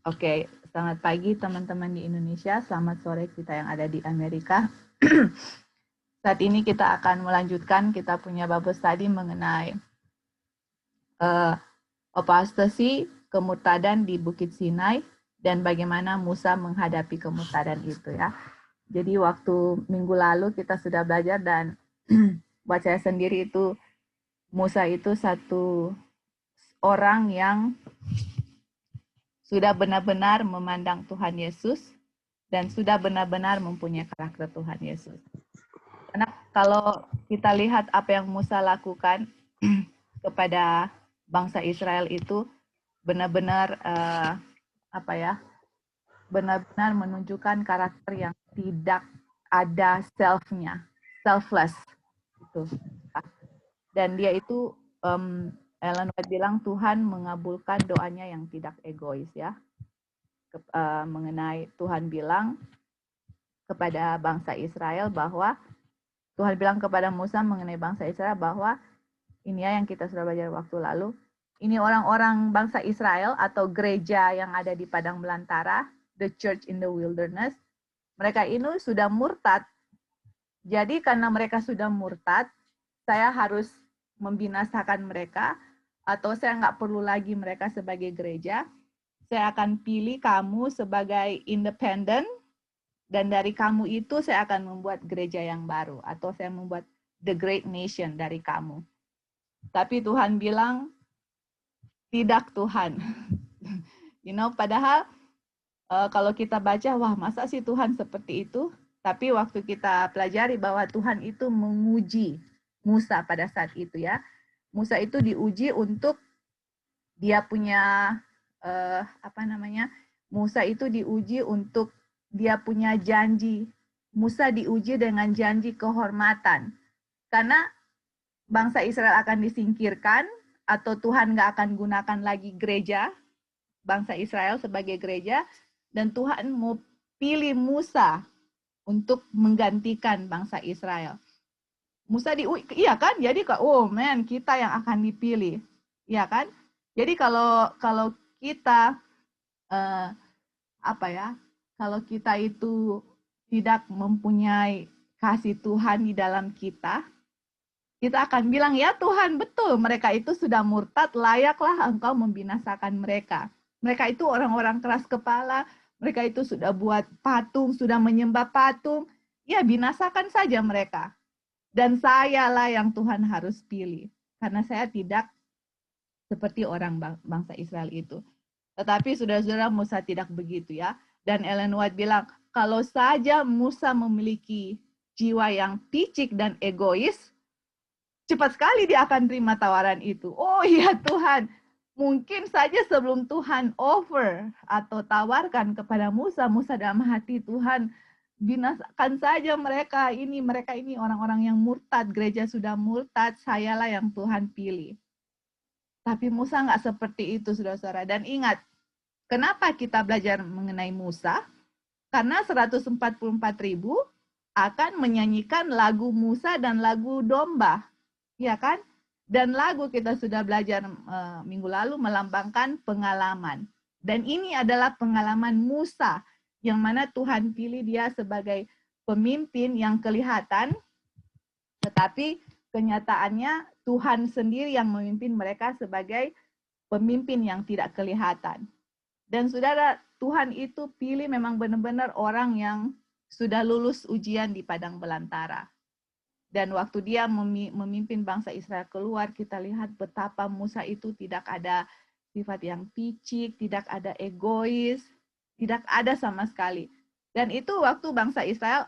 Oke, selamat pagi teman-teman di Indonesia, selamat sore kita yang ada di Amerika. Saat ini kita akan melanjutkan kita punya Bible study mengenai apostasy, kemurtadan di Bukit Sinai, dan bagaimana Musa menghadapi kemurtadan itu ya. Jadi waktu minggu lalu kita sudah belajar dan buat saya sendiri itu Musa itu satu orang yang sudah benar-benar memandang Tuhan Yesus dan sudah benar-benar mempunyai karakter Tuhan Yesus. Karena kalau kita lihat apa yang Musa lakukan kepada bangsa Israel itu benar-benar benar-benar menunjukkan karakter yang tidak ada self-nya, selfless gitu. Dan dia itu Ellen White bilang Tuhan mengabulkan doanya yang tidak egois ya. Mengenai Tuhan bilang kepada bangsa Israel bahwa Tuhan bilang kepada Musa mengenai bangsa Israel bahwa ini ya yang kita sudah belajar waktu lalu. Ini orang-orang bangsa Israel atau gereja yang ada di padang belantara, the church in the wilderness. Mereka ini sudah murtad. Jadi karena mereka sudah murtad, saya harus membinasakan mereka atau saya nggak perlu lagi mereka sebagai gereja. Saya akan pilih kamu sebagai independen dan dari kamu itu saya akan membuat gereja yang baru atau saya membuat the great nation dari kamu. Tapi Tuhan bilang, tidak Tuhan. Padahal kalau kita baca, wah masa sih Tuhan seperti itu? Tapi waktu kita pelajari bahwa Tuhan itu menguji Musa pada saat itu ya. Musa itu diuji untuk dia punya Musa itu diuji untuk dia punya janji. Musa diuji dengan janji kehormatan. Karena bangsa Israel akan disingkirkan atau Tuhan nggak akan gunakan lagi gereja, bangsa Israel sebagai gereja, dan Tuhan mau pilih Musa untuk menggantikan bangsa Israel. Musa iya kan? Jadi oh man, kita yang akan dipilih. Iya kan? Jadi kalau kita kalau kita itu tidak mempunyai kasih Tuhan di dalam kita akan bilang, ya Tuhan, betul, mereka itu sudah murtad, layaklah engkau membinasakan mereka. Mereka itu orang-orang keras kepala, mereka itu sudah buat patung, sudah menyembah patung, ya binasakan saja mereka. Dan sayalah yang Tuhan harus pilih, karena saya tidak seperti orang bangsa Israel itu. Tetapi saudara-saudara, Musa tidak begitu ya. Dan Ellen White bilang, kalau saja Musa memiliki jiwa yang picik dan egois, cepat sekali dia akan terima tawaran itu. Oh iya Tuhan, mungkin saja sebelum Tuhan offer atau tawarkan kepada Musa, Musa dalam hati, Tuhan binasakan saja mereka ini orang-orang yang murtad, gereja sudah murtad, sayalah yang Tuhan pilih. Tapi Musa nggak seperti itu, saudara-saudara. Dan ingat, kenapa kita belajar mengenai Musa? Karena 144.000 akan menyanyikan lagu Musa dan lagu domba. Ya kan? Dan lagu kita sudah belajar minggu lalu melambangkan pengalaman. Dan ini adalah pengalaman Musa, yang mana Tuhan pilih dia sebagai pemimpin yang kelihatan, tetapi kenyataannya Tuhan sendiri yang memimpin mereka sebagai pemimpin yang tidak kelihatan. Dan saudara, Tuhan itu pilih memang benar-benar orang yang sudah lulus ujian di padang belantara. Dan waktu dia memimpin bangsa Israel keluar, kita lihat betapa Musa itu tidak ada sifat yang picik, tidak ada egois, tidak ada sama sekali. Dan itu waktu bangsa Israel,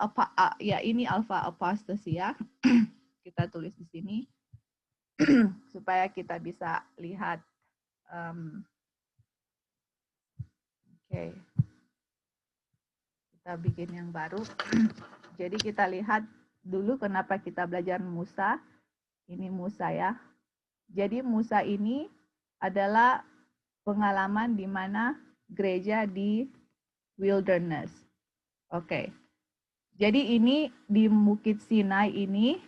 ya ini alpha apostasy ya, kita tulis di sini, supaya kita bisa lihat. Oke. Kita bikin yang baru. Jadi kita lihat dulu kenapa kita belajar Musa. Ini Musa ya. Jadi Musa ini adalah pengalaman di mana gereja di wilderness. Oke. Jadi ini di Bukit Sinai ini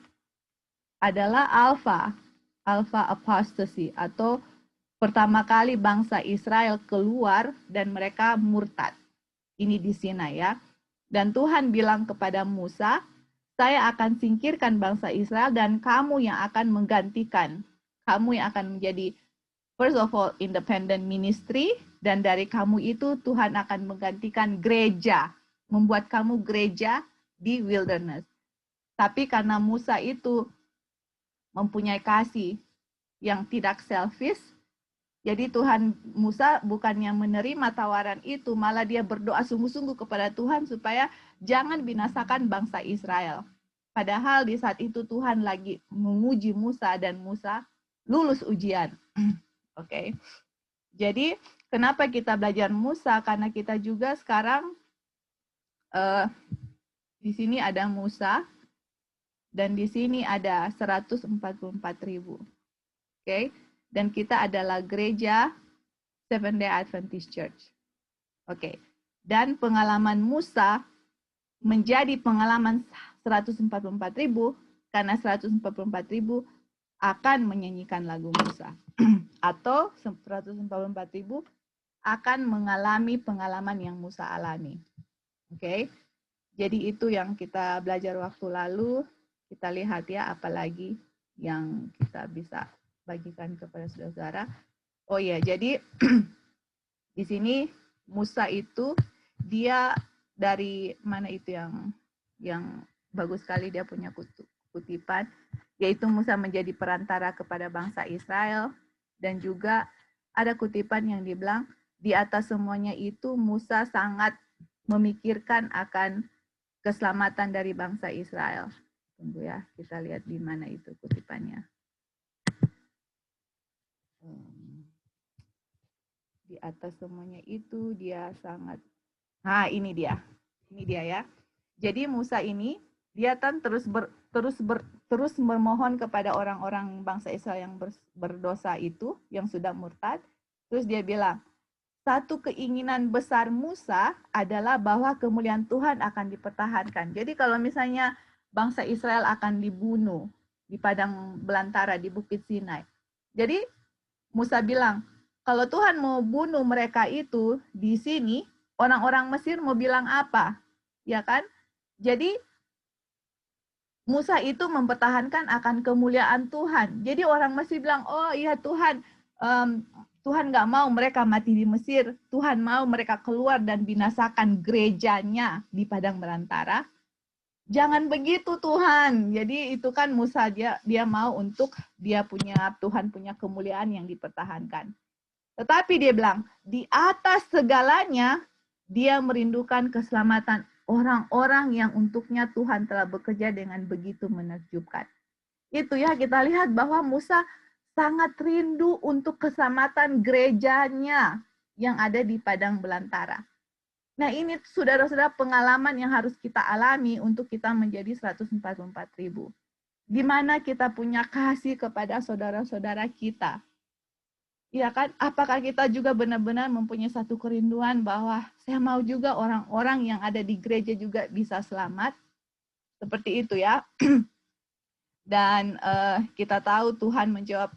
adalah alpha apostasy atau pertama kali bangsa Israel keluar dan mereka murtad. Ini di Sinai ya. Dan Tuhan bilang kepada Musa, saya akan singkirkan bangsa Israel dan kamu yang akan menggantikan. Kamu yang akan menjadi first of all independent ministry, dan dari kamu itu Tuhan akan menggantikan gereja, membuat kamu gereja di wilderness. Tapi karena Musa itu mempunyai kasih yang tidak selfish, jadi Tuhan Musa bukannya menerima tawaran itu, malah dia berdoa sungguh-sungguh kepada Tuhan supaya jangan binasakan bangsa Israel. Padahal di saat itu Tuhan lagi menguji Musa dan Musa lulus ujian. Oke. Jadi kenapa kita belajar Musa? Karena kita juga sekarang di sini ada Musa dan di sini ada 144.000. Oke. Dan kita adalah gereja Seventh Day Adventist Church. Oke. Dan pengalaman Musa menjadi pengalaman 144.000 karena 144.000 akan menyanyikan lagu Musa. Atau 144.000 akan mengalami pengalaman yang Musa alami. Oke. Jadi itu yang kita belajar waktu lalu. Kita lihat ya apalagi yang kita bisa bagikan kepada saudara-saudara. Oh ya, jadi di sini Musa itu dia dari mana itu yang bagus sekali, dia punya kutipan, yaitu Musa menjadi perantara kepada bangsa Israel, dan juga ada kutipan yang dibilang di atas semuanya itu Musa sangat memikirkan akan keselamatan dari bangsa Israel. Tunggu ya, kita lihat di mana itu kutipannya. Di atas semuanya itu dia sangat, nah ini dia ya. Jadi Musa ini dia kan terus memohon kepada orang-orang bangsa Israel yang berdosa itu, yang sudah murtad. Terus dia bilang, satu keinginan besar Musa adalah bahwa kemuliaan Tuhan akan dipertahankan. Jadi kalau misalnya bangsa Israel akan dibunuh di padang belantara di Bukit Sinai, jadi Musa bilang, kalau Tuhan mau bunuh mereka itu di sini, orang-orang Mesir mau bilang apa? Ya kan? Jadi Musa itu mempertahankan akan kemuliaan Tuhan. Jadi orang Mesir bilang, oh iya Tuhan, Tuhan nggak mau mereka mati di Mesir. Tuhan mau mereka keluar dan binasakan gerejanya di padang belantara. Jangan begitu Tuhan. Jadi itu kan Musa dia mau untuk Tuhan punya kemuliaan yang dipertahankan. Tetapi dia bilang, di atas segalanya, dia merindukan keselamatan orang-orang yang untuknya Tuhan telah bekerja dengan begitu menakjubkan. Itu ya, kita lihat bahwa Musa sangat rindu untuk keselamatan gerejanya yang ada di padang belantara. Nah ini saudara-saudara pengalaman yang harus kita alami untuk kita menjadi 144.000. Di mana kita punya kasih kepada saudara-saudara kita. Iya kan? Apakah kita juga benar-benar mempunyai satu kerinduan bahwa saya mau juga orang-orang yang ada di gereja juga bisa selamat? Seperti itu ya. Dan kita tahu Tuhan menjawab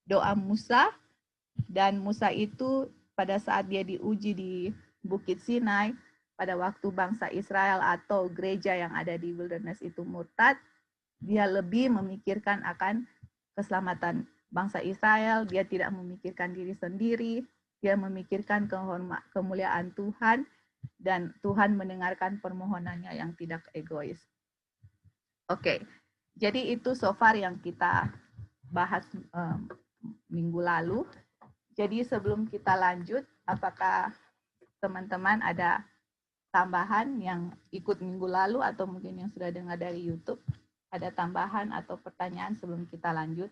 doa Musa. Dan Musa itu pada saat dia diuji di Bukit Sinai, pada waktu bangsa Israel atau gereja yang ada di wilderness itu murtad, dia lebih memikirkan akan keselamatan bangsa Israel, dia tidak memikirkan diri sendiri, dia memikirkan kemuliaan Tuhan, dan Tuhan mendengarkan permohonannya yang tidak egois. Oke, jadi itu so far yang kita bahas minggu lalu. Jadi sebelum kita lanjut, apakah teman-teman ada tambahan yang ikut minggu lalu atau mungkin yang sudah dengar dari YouTube? Ada tambahan atau pertanyaan sebelum kita lanjut?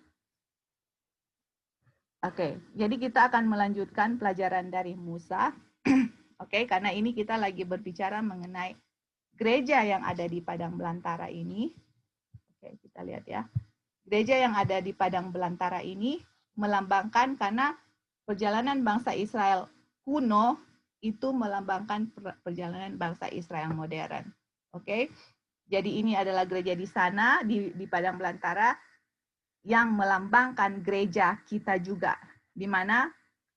Oke, jadi kita akan melanjutkan pelajaran dari Musa. Oke, karena ini kita lagi berbicara mengenai gereja yang ada di padang belantara ini. Oke, kita lihat ya. Gereja yang ada di padang belantara ini melambangkan, karena perjalanan bangsa Israel kuno itu melambangkan perjalanan bangsa Israel modern. Oke, jadi ini adalah gereja di sana, di padang belantara. yang melambangkan gereja kita juga, di mana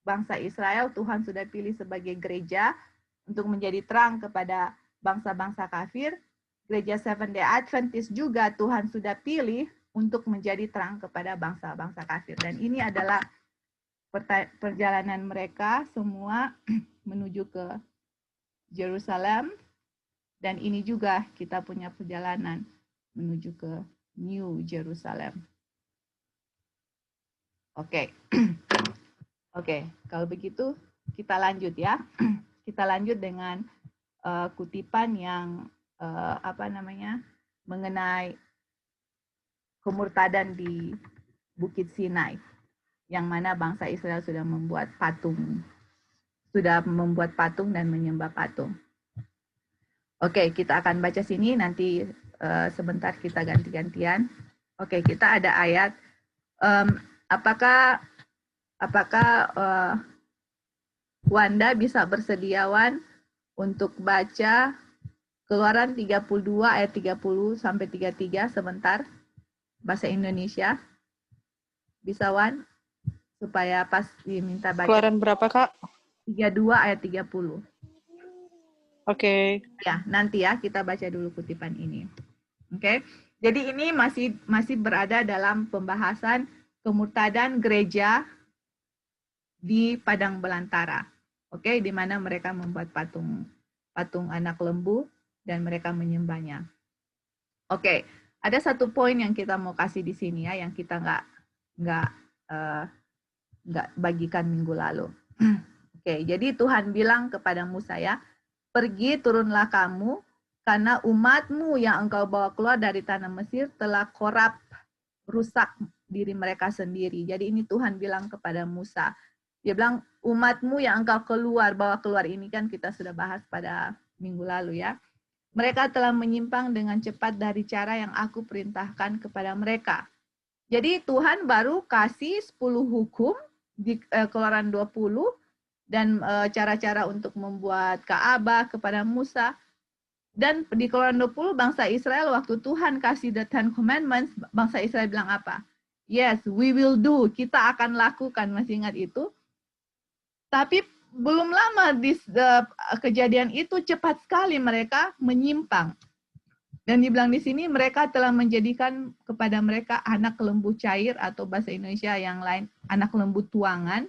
bangsa Israel Tuhan sudah pilih sebagai gereja untuk menjadi terang kepada bangsa-bangsa kafir. Gereja Seventh Day Adventist juga Tuhan sudah pilih untuk menjadi terang kepada bangsa-bangsa kafir. Dan ini adalah perjalanan mereka semua menuju ke Yerusalem. Dan ini juga kita punya perjalanan menuju ke New Jerusalem. Oke. Oke, kalau begitu kita lanjut ya. Kita lanjut dengan kutipan yang mengenai kemurtadan di Bukit Sinai, yang mana bangsa Israel sudah membuat patung dan menyembah patung. Oke, kita akan baca sini, nanti sebentar kita ganti-gantian. Oke, kita ada ayat. Apakah Wanda bisa bersediawan untuk baca Keluaran 32 ayat 30 sampai 33 sebentar, bahasa Indonesia? Bisa, Wan? Supaya pas diminta baca. Keluaran berapa, Kak? 32 ayat 30. Oke. Ya, nanti ya kita baca dulu kutipan ini. Oke. Jadi ini masih berada dalam pembahasan kemurtadan gereja di padang belantara. Oke, di mana mereka membuat patung anak lembu dan mereka menyembahnya. Oke, ada satu poin yang kita mau kasih di sini ya, yang kita nggak bagikan minggu lalu. Oke, jadi Tuhan bilang kepada Musa ya, pergi turunlah kamu, karena umatmu yang engkau bawa keluar dari tanah Mesir telah korup, rusak diri mereka sendiri. Jadi ini Tuhan bilang kepada Musa. Dia bilang, umatmu yang engkau bawa keluar ini, kan kita sudah bahas pada minggu lalu ya. Mereka telah menyimpang dengan cepat dari cara yang aku perintahkan kepada mereka. Jadi Tuhan baru kasih 10 hukum di Keluaran 20, dan cara-cara untuk membuat Ka'bah kepada Musa. Dan di Keluaran 20, bangsa Israel waktu Tuhan kasih the Ten Commandments, bangsa Israel bilang apa? Yes, we will do, kita akan lakukan, masih ingat itu? Tapi belum lama kejadian itu cepat sekali mereka menyimpang. Dan dibilang di sini mereka telah menjadikan kepada mereka anak lembu cair, atau bahasa Indonesia yang lain anak lembu tuangan,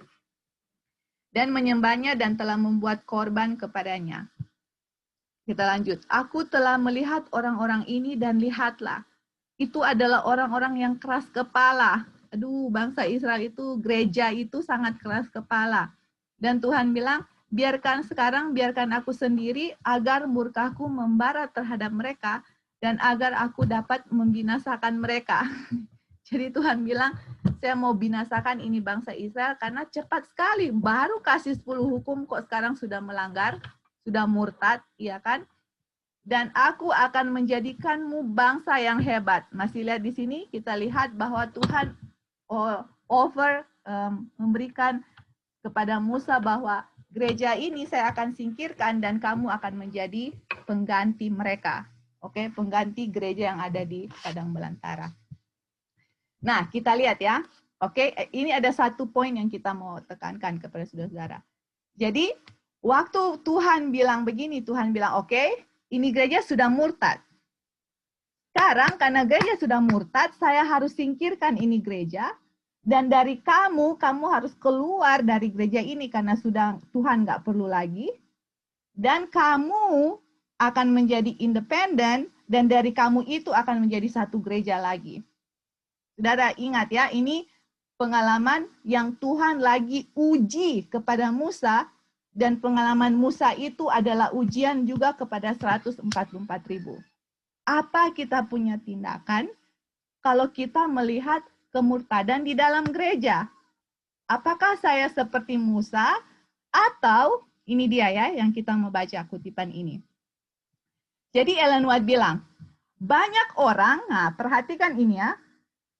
dan menyembahnya dan telah membuat korban kepadanya. Kita lanjut. Aku telah melihat orang-orang ini dan lihatlah, itu adalah orang-orang yang keras kepala. Aduh, bangsa Israel itu, gereja itu sangat keras kepala. Dan Tuhan bilang, biarkan aku sendiri agar murkaku membara terhadap mereka dan agar aku dapat membinasakan mereka. Jadi Tuhan bilang, saya mau binasakan ini bangsa Israel karena cepat sekali, baru kasih 10 hukum kok sekarang sudah melanggar, sudah murtad, ya kan? Dan aku akan menjadikanmu bangsa yang hebat. Masih lihat di sini, kita lihat bahwa Tuhan memberikan kepada Musa bahwa gereja ini saya akan singkirkan dan kamu akan menjadi pengganti mereka. Oke, pengganti gereja yang ada di padang belantara. Nah, kita lihat ya. Oke, ini ada satu poin yang kita mau tekankan kepada saudara-saudara. Jadi, waktu Tuhan bilang begini, Tuhan bilang, oke, ini gereja sudah murtad. Sekarang karena gereja sudah murtad, saya harus singkirkan ini gereja. Dan dari kamu harus keluar dari gereja ini karena sudah Tuhan nggak perlu lagi. Dan kamu akan menjadi independen, dan dari kamu itu akan menjadi satu gereja lagi. Saudara ingat ya, ini pengalaman yang Tuhan lagi uji kepada Musa, dan pengalaman Musa itu adalah ujian juga kepada 144.000. Apa kita punya tindakan kalau kita melihat kemurtadan di dalam gereja? Apakah saya seperti Musa, atau ini dia ya yang kita mau baca kutipan ini. Jadi Ellen White bilang, banyak orang, nah perhatikan ini ya.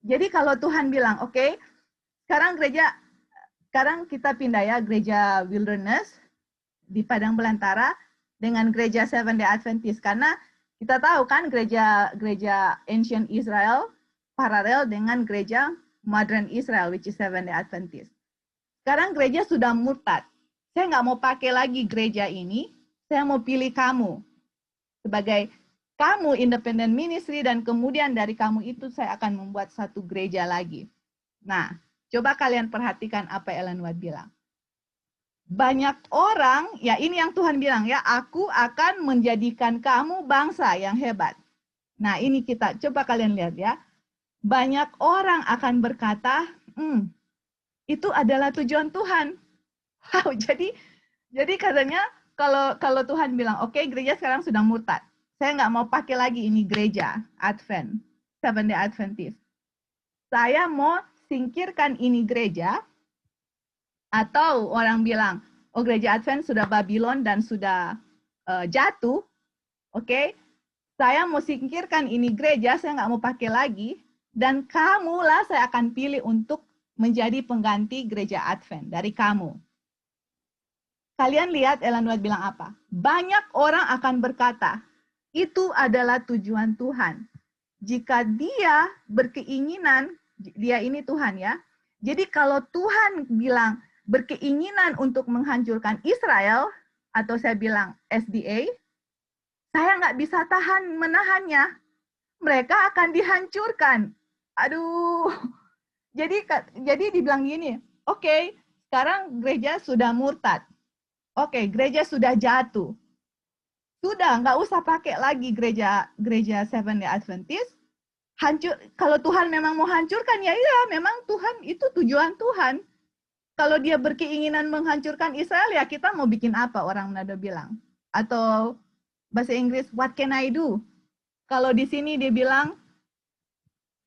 Jadi kalau Tuhan bilang, oke, sekarang kita pindah ya, gereja Wilderness di padang belantara dengan gereja Seventh Day Adventist, karena kita tahu kan gereja Ancient Israel paralel dengan gereja Modern Israel, which is Seventh-day Adventist. Sekarang gereja sudah murtad. Saya nggak mau pakai lagi gereja ini, saya mau pilih kamu. Sebagai kamu independent ministry, dan kemudian dari kamu itu saya akan membuat satu gereja lagi. Nah, coba kalian perhatikan apa Ellen White bilang. Banyak orang, ya ini yang Tuhan bilang ya, aku akan menjadikan kamu bangsa yang hebat. Nah ini kita, coba kalian lihat ya. Banyak orang akan berkata, itu adalah tujuan Tuhan. Wow, jadi katanya kalau Tuhan bilang, oke, gereja sekarang sudah murtad. Saya nggak mau pakai lagi ini gereja Advent, Seventh-day Adventist. Saya mau singkirkan ini gereja. Atau orang bilang, oh gereja Advent sudah Babylon dan sudah jatuh, oke? Saya mau singkirkan ini gereja, saya nggak mau pakai lagi, dan kamulah saya akan pilih untuk menjadi pengganti gereja Advent dari kamu. Kalian lihat Ellen White bilang apa? Banyak orang akan berkata, itu adalah tujuan Tuhan. Jika dia berkeinginan, dia ini Tuhan ya. Jadi kalau Tuhan bilang, berkeinginan untuk menghancurkan Israel, atau saya bilang SDA, saya nggak bisa menahannya. Mereka akan dihancurkan. Aduh. Jadi dibilang gini, oke, sekarang gereja sudah murtad. Oke, gereja sudah jatuh. Sudah, nggak usah pakai lagi gereja Seventh-day Adventist. Kalau Tuhan memang mau hancurkan, ya iya, memang Tuhan, itu tujuan Tuhan. Kalau dia berkeinginan menghancurkan Israel, ya kita mau bikin apa, orang Manado bilang. Atau bahasa Inggris, what can I do? Kalau di sini dia bilang,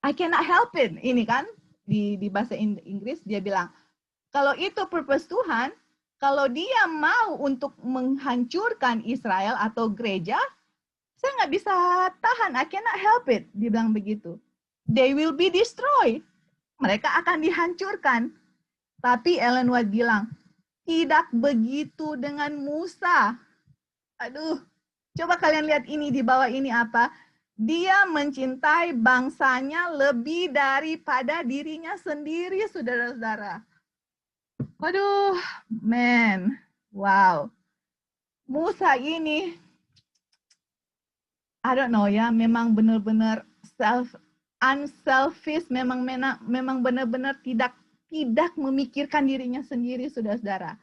I cannot help it. Ini kan, di bahasa Inggris dia bilang, kalau itu purpose Tuhan, kalau dia mau untuk menghancurkan Israel atau gereja, saya nggak bisa tahan, I cannot help it. Dia bilang begitu. They will be destroyed. Mereka akan dihancurkan. Tapi Ellen White bilang, tidak begitu dengan Musa. Aduh, coba kalian lihat ini di bawah ini apa? Dia mencintai bangsanya lebih daripada dirinya sendiri, saudara-saudara. Waduh, man, wow. Musa ini, I don't know ya, memang benar-benar unselfish, memang benar-benar tidak memikirkan dirinya sendiri, saudara-saudara.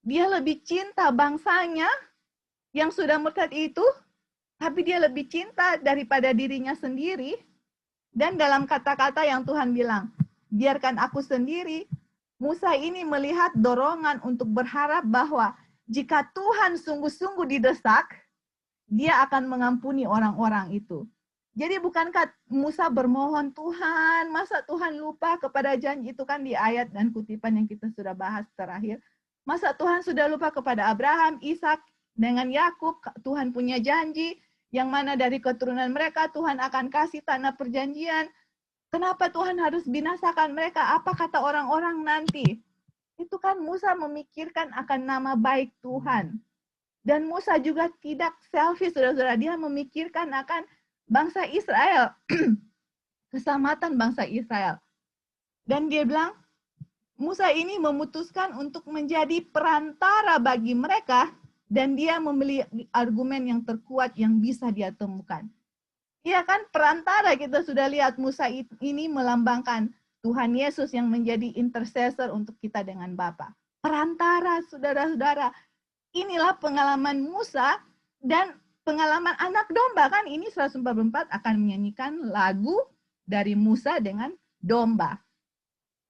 Dia lebih cinta bangsanya yang sudah murtad itu, tapi dia lebih cinta daripada dirinya sendiri. Dan dalam kata-kata yang Tuhan bilang, biarkan aku sendiri, Musa ini melihat dorongan untuk berharap bahwa jika Tuhan sungguh-sungguh didesak, dia akan mengampuni orang-orang itu. Jadi bukankah Musa bermohon, Tuhan, masa Tuhan lupa kepada janji itu, kan di ayat dan kutipan yang kita sudah bahas terakhir. Masa Tuhan sudah lupa kepada Abraham, Ishak, dengan Yakub, Tuhan punya janji, yang mana dari keturunan mereka Tuhan akan kasih tanah perjanjian. Kenapa Tuhan harus binasakan mereka? Apa kata orang-orang nanti? Itu kan Musa memikirkan akan nama baik Tuhan. Dan Musa juga tidak selfish, saudara-saudara. Dia memikirkan akan bangsa Israel, keselamatan bangsa Israel. Dan dia bilang, Musa ini memutuskan untuk menjadi perantara bagi mereka, dan dia memiliki argumen yang terkuat yang bisa dia temukan. Iya kan, perantara, kita sudah lihat Musa ini melambangkan Tuhan Yesus yang menjadi intercessor untuk kita dengan Bapa. Perantara, saudara-saudara. Inilah pengalaman Musa dan pengalaman anak domba, kan ini 144 akan menyanyikan lagu dari Musa dengan domba.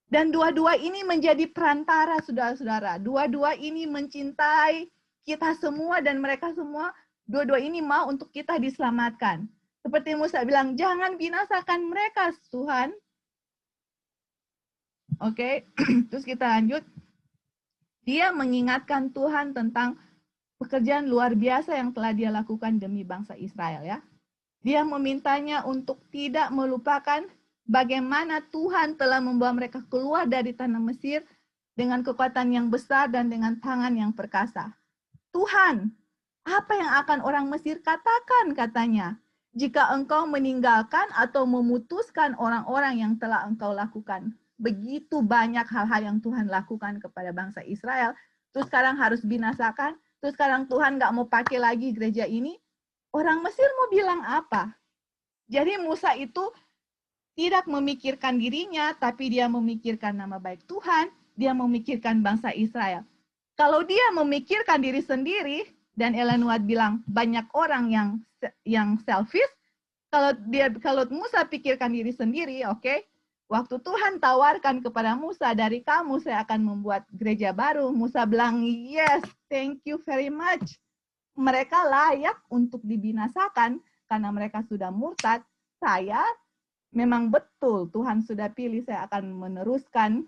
Dan dua-dua ini menjadi perantara, saudara-saudara. Dua-dua ini mencintai kita semua dan mereka semua, dua-dua ini mau untuk kita diselamatkan. Seperti Musa bilang, jangan binasakan mereka, Tuhan. Oke, terus kita lanjut. Dia mengingatkan Tuhan tentang pekerjaan luar biasa yang telah dia lakukan demi bangsa Israel ya. Dia memintanya untuk tidak melupakan bagaimana Tuhan telah membawa mereka keluar dari tanah Mesir dengan kekuatan yang besar dan dengan tangan yang perkasa. Tuhan, apa yang akan orang Mesir katakan, katanya, jika engkau meninggalkan atau memutuskan orang-orang yang telah engkau lakukan? begitu banyak hal-hal yang Tuhan lakukan kepada bangsa Israel, terus sekarang harus binasakan, terus sekarang Tuhan nggak mau pakai lagi gereja ini, orang Mesir mau bilang apa? Jadi Musa itu tidak memikirkan dirinya, tapi dia memikirkan nama baik Tuhan, dia memikirkan bangsa Israel. Kalau dia memikirkan diri sendiri, dan Ellen White bilang banyak orang yang selfish, kalau Musa pikirkan diri sendiri, oke, waktu Tuhan tawarkan kepada Musa, dari kamu saya akan membuat gereja baru, Musa bilang, yes, thank you very much. Mereka layak untuk dibinasakan karena mereka sudah murtad. Saya memang betul Tuhan sudah pilih, saya akan meneruskan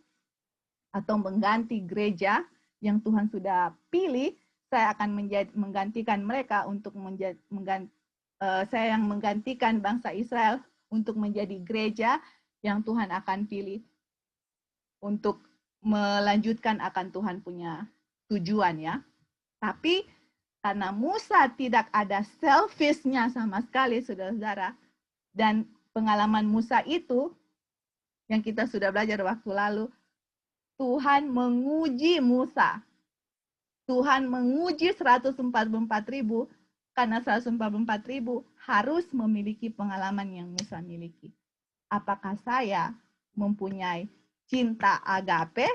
atau mengganti gereja yang Tuhan sudah pilih. Saya akan menggantikan mereka untuk saya yang menggantikan bangsa Israel untuk menjadi gereja yang Tuhan akan pilih untuk melanjutkan akan Tuhan punya tujuan ya. Tapi karena Musa tidak ada selfishnya sama sekali, saudara-saudara, dan pengalaman Musa itu yang kita sudah belajar waktu lalu, Tuhan menguji Musa. Tuhan menguji 144.000 karena 144.000 harus memiliki pengalaman yang Musa miliki. Apakah saya mempunyai cinta agape?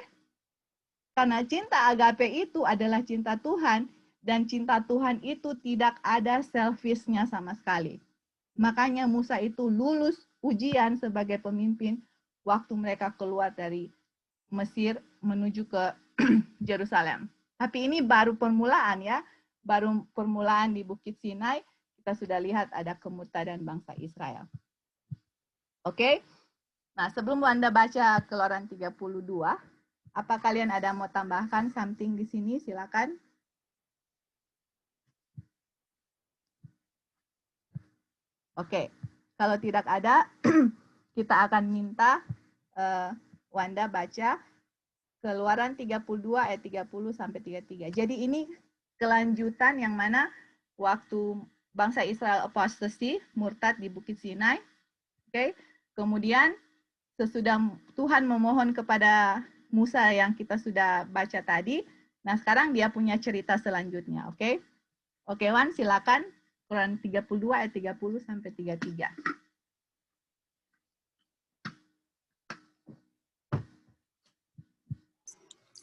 Karena cinta agape itu adalah cinta Tuhan, dan cinta Tuhan itu tidak ada selfishnya sama sekali. Makanya Musa itu lulus ujian sebagai pemimpin waktu mereka keluar dari Mesir menuju ke Yerusalem. Tapi ini baru permulaan ya, baru permulaan di Bukit Sinai, kita sudah lihat ada kemurtadan bangsa Israel. Oke? Nah, sebelum Anda baca Keluaran 32, apa kalian ada mau tambahkan something di sini? Silakan. Oke, kalau tidak ada, kita akan minta Wanda baca Keluaran 32 ayat 30 sampai 33. Jadi ini kelanjutan yang mana waktu bangsa Israel apostasy, murtad di Bukit Sinai. Oke. Kemudian sesudah Tuhan memohon kepada Musa yang kita sudah baca tadi, nah sekarang dia punya cerita selanjutnya, oke? Oke, Wan, silakan. Keluaran 32 ayat 30 sampai 33.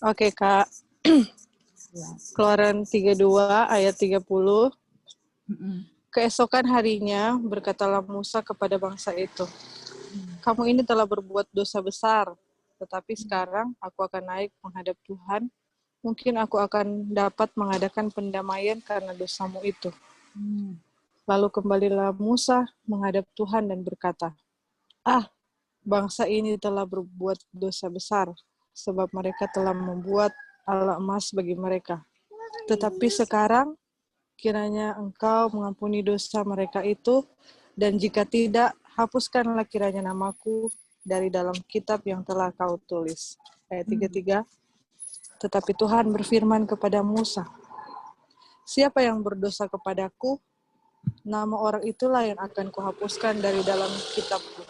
Oke, Kak. Keluaran 32 ayat 30. Keesokan harinya berkatalah Musa kepada bangsa itu, kamu ini telah berbuat dosa besar, tetapi sekarang aku akan naik menghadap Tuhan. Mungkin aku akan dapat mengadakan pendamaian karena dosamu itu. Lalu kembalilah Musa menghadap Tuhan dan berkata, bangsa ini telah berbuat dosa besar, sebab mereka telah membuat ala emas bagi mereka. Tetapi sekarang, kiranya engkau mengampuni dosa mereka itu, dan jika tidak, hapuskanlah kiranya namaku dari dalam kitab yang telah kau tulis. Ayat 33. Tetapi Tuhan berfirman kepada Musa, siapa yang berdosa kepadaku, nama orang itulah yang akan kuhapuskan dari dalam kitabku.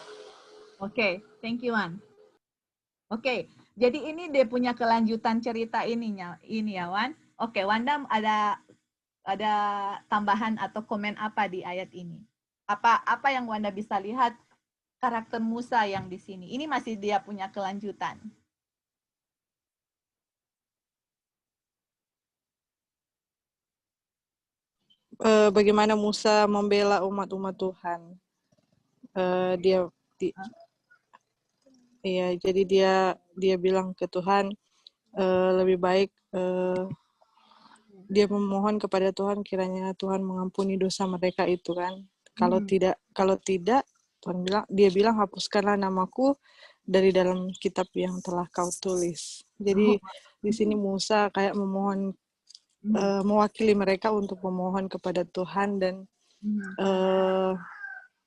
Oke, thank you, Wan. Oke, jadi ini dia punya kelanjutan cerita ini ya, Wan. Oke, Wanda ada tambahan atau komen apa di ayat ini? Apa yang Wanda bisa lihat karakter Musa yang di sini? Ini masih dia punya kelanjutan. Bagaimana Musa membela umat-umat Tuhan. Jadi dia bilang ke Tuhan, lebih baik dia memohon kepada Tuhan kiranya Tuhan mengampuni dosa mereka itu kan. Kalau tidak dia bilang hapuskanlah namaku dari dalam kitab yang telah kau tulis. Jadi di sini Musa kayak memohon mewakili mereka untuk memohon kepada Tuhan dan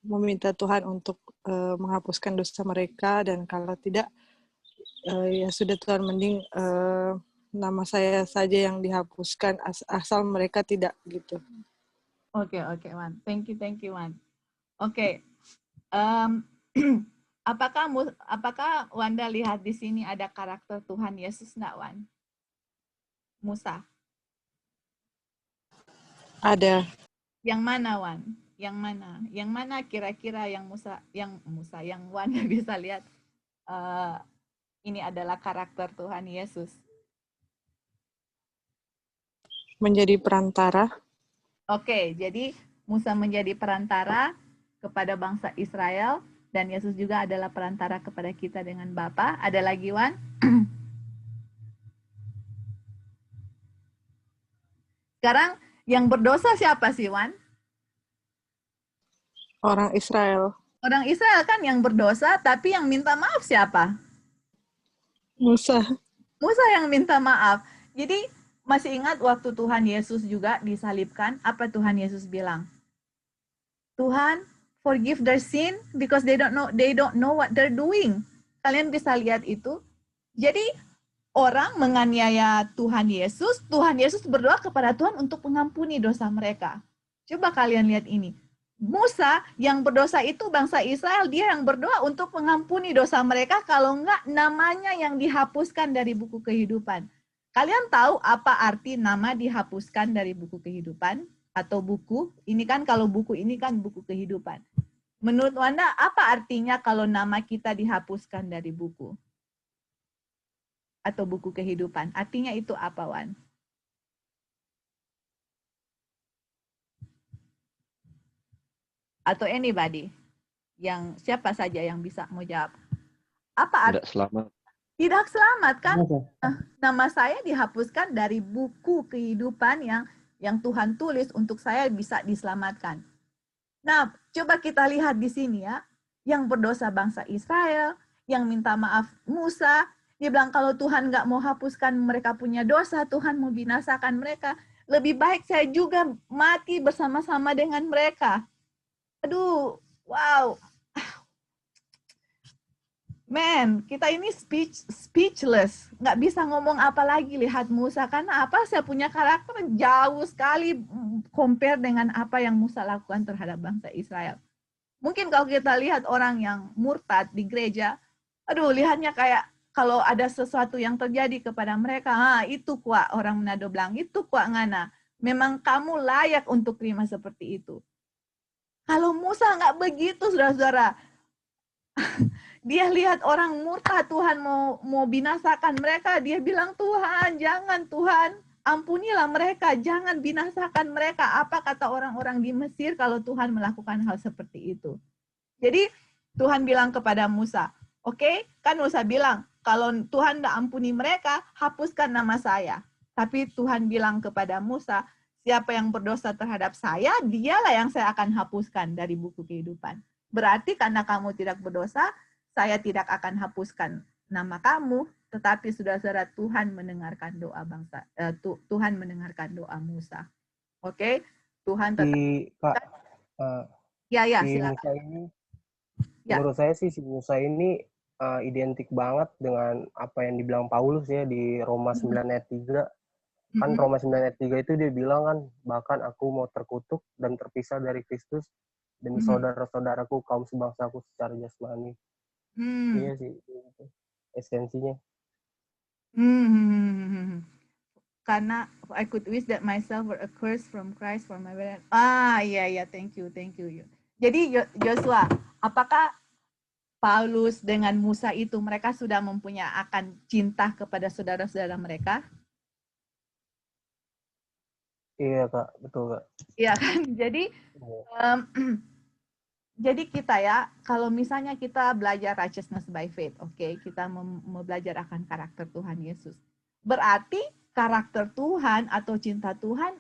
meminta Tuhan untuk menghapuskan dosa mereka, dan kalau tidak ya sudah Tuhan, mending nama saya saja yang dihapuskan asal mereka tidak gitu. Oke, Wan. Thank you, Wan. Oke. Apakah Wanda lihat di sini ada karakter Tuhan Yesus enggak, Wan? Musa. Ada. Yang mana, Wan? Yang mana? Yang mana kira-kira yang Wanda bisa lihat ini adalah karakter Tuhan Yesus? Menjadi perantara. Oke, jadi Musa menjadi perantara kepada bangsa Israel dan Yesus juga adalah perantara kepada kita dengan Bapa. Ada lagi, Wan? Sekarang yang berdosa siapa sih, Wan? Orang Israel. Orang Israel kan yang berdosa, tapi yang minta maaf siapa? Musa. Musa yang minta maaf. Jadi masih ingat waktu Tuhan Yesus juga disalibkan, apa Tuhan Yesus bilang? Tuhan, forgive their sin because they don't know what they're doing. Kalian bisa lihat itu. Jadi orang menganiaya Tuhan Yesus berdoa kepada Tuhan untuk mengampuni dosa mereka. Coba kalian lihat ini. Musa yang berdosa itu bangsa Israel, dia yang berdoa untuk mengampuni dosa mereka, kalau enggak namanya yang dihapuskan dari buku kehidupan. Kalian tahu apa arti nama dihapuskan dari buku kehidupan? Atau buku, ini kan kalau buku ini kan buku kehidupan. Menurut Wanda, apa artinya kalau nama kita dihapuskan dari buku? Atau buku kehidupan. Artinya itu apa, Wan? Atau anybody? Yang siapa saja yang bisa mau jawab? Apa Tidak selamat. Tidak selamat kan? Nama saya dihapuskan dari buku kehidupan yang Tuhan tulis untuk saya bisa diselamatkan. Nah, coba kita lihat di sini ya. Yang berdosa bangsa Israel, yang minta maaf Musa, dia bilang kalau Tuhan nggak mau hapuskan mereka punya dosa, Tuhan mau binasakan mereka, lebih baik saya juga mati bersama-sama dengan mereka. Aduh, wow. Man, kita ini speechless. Nggak bisa ngomong apa lagi lihat Musa. Karena apa? Saya punya karakter jauh sekali compare dengan apa yang Musa lakukan terhadap bangsa Israel. Mungkin kalau kita lihat orang yang murtad di gereja, aduh, lihatnya kayak kalau ada sesuatu yang terjadi kepada mereka, itu kuat orang Manado bilang, itu kuat ngana. Memang kamu layak untuk terima seperti itu. Kalau Musa nggak begitu, saudara-saudara. Dia lihat orang murtad, Tuhan mau binasakan mereka. Dia bilang, Tuhan, jangan Tuhan. Ampunilah mereka, jangan binasakan mereka. Apa kata orang-orang di Mesir kalau Tuhan melakukan hal seperti itu? Jadi Tuhan bilang kepada Musa, oke, kan Musa bilang, kalau Tuhan tidak ampuni mereka, hapuskan nama saya. Tapi Tuhan bilang kepada Musa, siapa yang berdosa terhadap saya, dialah yang saya akan hapuskan dari buku kehidupan. Berarti karena kamu tidak berdosa, saya tidak akan hapuskan nama kamu, tetapi saudara-saudara, Tuhan mendengarkan doa bangsa, Tuhan mendengarkan doa Musa. Oke, Tuhan tetap. Si Musa ini, menurut saya sih si Musa ini identik banget dengan apa yang dibilang Paulus ya di Roma 9 ayat 3. Kan Roma 9 ayat 3 itu dia bilang kan, bahkan aku mau terkutuk dan terpisah dari Kristus demi saudara-saudaraku kaum sebangsaku secara jasmani. Iya sih, itu esensinya. Karena I could wish that myself were accursed from Christ for my bad. Iya, thank you. Jadi Joshua, apakah Paulus dengan Musa itu mereka sudah mempunyai akan cinta kepada saudara-saudara mereka? Iya Kak, betul Kak. Iya kan, jadi kita ya, kalau misalnya kita belajar righteousness by faith, oke, kita mau belajar akan karakter Tuhan Yesus. Berarti karakter Tuhan atau cinta Tuhan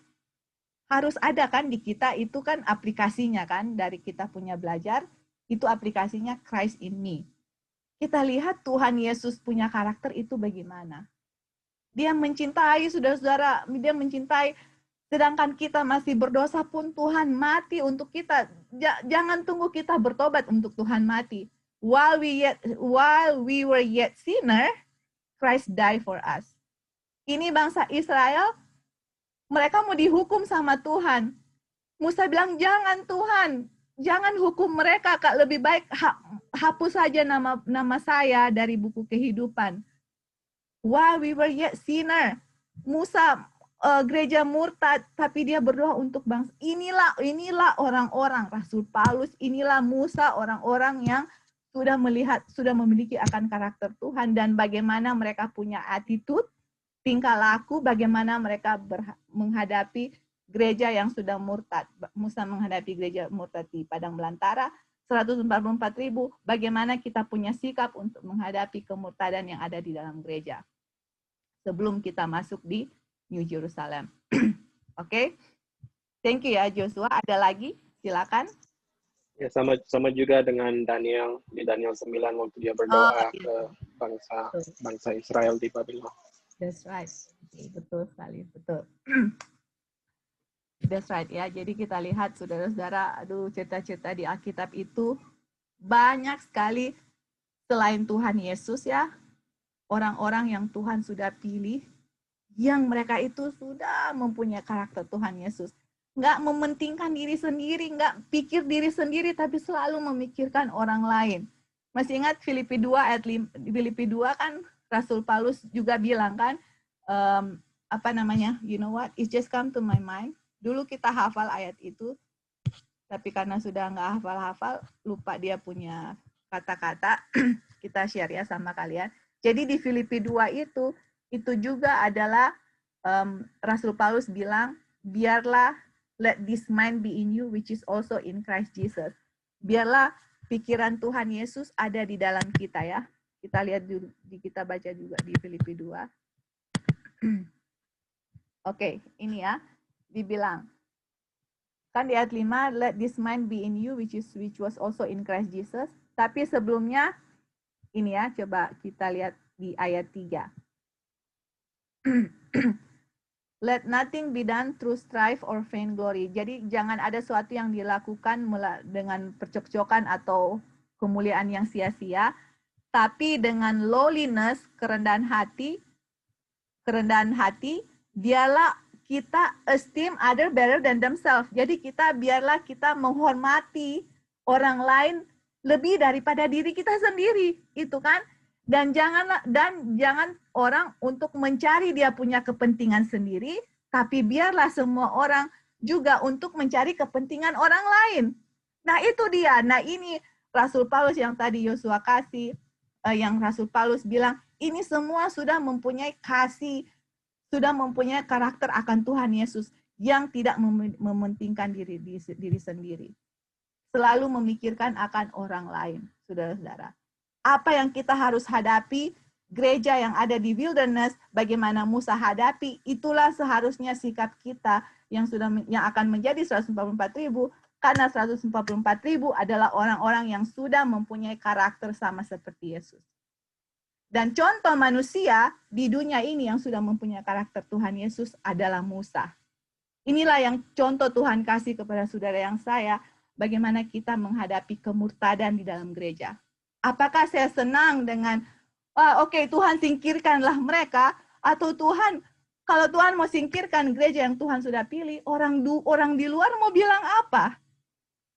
harus ada kan di kita, itu kan aplikasinya kan, dari kita punya belajar, itu aplikasinya Christ in me. Kita lihat Tuhan Yesus punya karakter itu bagaimana. Dia mencintai saudara-saudara, dia mencintai, sedangkan kita masih berdosa pun Tuhan mati untuk kita. Jangan tunggu kita bertobat untuk Tuhan mati. While we were yet sinner, Christ died for us. Ini bangsa Israel, mereka mau dihukum sama Tuhan. Musa bilang, jangan Tuhan, Jangan hukum mereka, Kak. Lebih baik hapus saja nama saya dari buku kehidupan. While we were yet sinner, Musa gereja murtad, tapi dia berdoa untuk bangsa. Inilah orang-orang Rasul Paulus, inilah Musa, orang-orang yang sudah memiliki akan karakter Tuhan, dan bagaimana mereka punya attitude, tingkah laku, bagaimana mereka menghadapi gereja yang sudah murtad. Musa menghadapi gereja murtad di Padang Belantara, 144.000, bagaimana kita punya sikap untuk menghadapi kemurtadan yang ada di dalam gereja sebelum kita masuk di New Jerusalem. Oke. Thank you ya Joshua. Ada lagi? Silakan. Ya, sama juga dengan Daniel di Daniel 9 waktu dia berdoa ke bangsa Israel di Babylon. That's right. Betul sekali, betul. That's right ya. Jadi kita lihat saudara-saudara, cerita-cerita di Alkitab itu banyak sekali selain Tuhan Yesus ya. Orang-orang yang Tuhan sudah pilih, yang mereka itu sudah mempunyai karakter Tuhan Yesus. Nggak mementingkan diri sendiri, nggak pikir diri sendiri, tapi selalu memikirkan orang lain. Masih ingat Filipi 2 ayat 5, Filipi 2 kan Rasul Paulus juga bilang kan, you know what, it just come to my mind. Dulu kita hafal ayat itu, tapi karena sudah nggak hafal-hafal, lupa dia punya kata-kata, kita share ya sama kalian. Jadi di Filipi 2 itu juga adalah Rasul Paulus bilang, biarlah let this mind be in you which is also in Christ Jesus. Biarlah pikiran Tuhan Yesus ada di dalam kita ya. Kita lihat dulu, kita baca juga di Filipi 2. Oke, ini ya, dibilang. Kan di ayat 5, let this mind be in you which was also in Christ Jesus. Tapi sebelumnya, ini ya, coba kita lihat di ayat 3. Let nothing be done through strife or vain glory. Jadi jangan ada sesuatu yang dilakukan dengan percekcokan atau kemuliaan yang sia-sia, tapi dengan lowliness, kerendahan hati, biarlah kita esteem other better than themselves. Jadi biarlah kita menghormati orang lain lebih daripada diri kita sendiri, itu kan? Dan jangan orang untuk mencari dia punya kepentingan sendiri, tapi biarlah semua orang juga untuk mencari kepentingan orang lain. Nah, itu dia. Nah, ini Rasul Paulus yang tadi Yosua kasih, yang Rasul Paulus bilang, ini semua sudah mempunyai kasih, sudah mempunyai karakter akan Tuhan Yesus yang tidak mementingkan diri sendiri. Selalu memikirkan akan orang lain, saudara-saudara. Apa yang kita harus hadapi, gereja yang ada di wilderness, bagaimana Musa hadapi, itulah seharusnya sikap kita yang akan menjadi 144.000, karena 144.000 adalah orang-orang yang sudah mempunyai karakter sama seperti Yesus. Dan contoh manusia di dunia ini yang sudah mempunyai karakter Tuhan Yesus adalah Musa. Inilah yang contoh Tuhan kasih kepada saudara yang saya, bagaimana kita menghadapi kemurtadan di dalam gereja. Apakah saya senang dengan, oke, Tuhan singkirkanlah mereka, atau Tuhan, kalau Tuhan mau singkirkan gereja yang Tuhan sudah pilih, orang di luar mau bilang apa?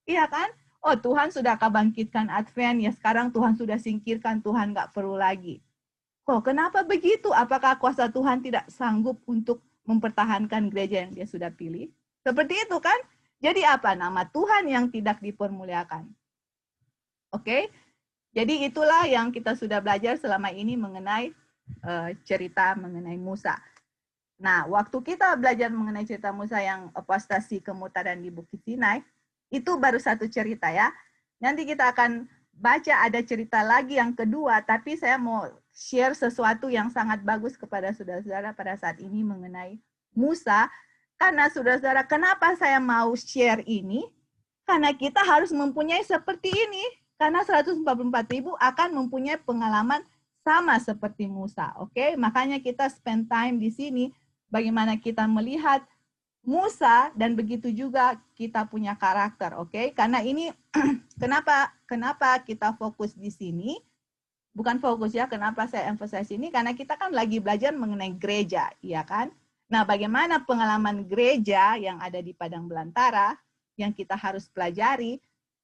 Iya kan? Oh, Tuhan sudah bangkitkan Advent, ya sekarang Tuhan sudah singkirkan, Tuhan nggak perlu lagi. Kok kenapa begitu? Apakah kuasa Tuhan tidak sanggup untuk mempertahankan gereja yang dia sudah pilih? Seperti itu kan? Jadi apa? Nama Tuhan yang tidak dipermuliakan. Oke? Jadi itulah yang kita sudah belajar selama ini mengenai cerita mengenai Musa. Nah, waktu kita belajar mengenai cerita Musa yang apostasi kemurtadan di Bukit Sinai, itu baru satu cerita ya. Nanti kita akan baca ada cerita lagi yang kedua, tapi saya mau share sesuatu yang sangat bagus kepada saudara-saudara pada saat ini mengenai Musa. Karena saudara-saudara, kenapa saya mau share ini? Karena kita harus mempunyai seperti ini. Karena 144.000 akan mempunyai pengalaman sama seperti Musa. Oke, makanya kita spend time di sini. Bagaimana kita melihat Musa dan begitu juga kita punya karakter. Oke, karena ini kenapa kita fokus di sini? Bukan fokus ya, kenapa saya emphasize ini? Karena kita kan lagi belajar mengenai gereja, ya kan? Nah, bagaimana pengalaman gereja yang ada di Padang Belantara yang kita harus pelajari?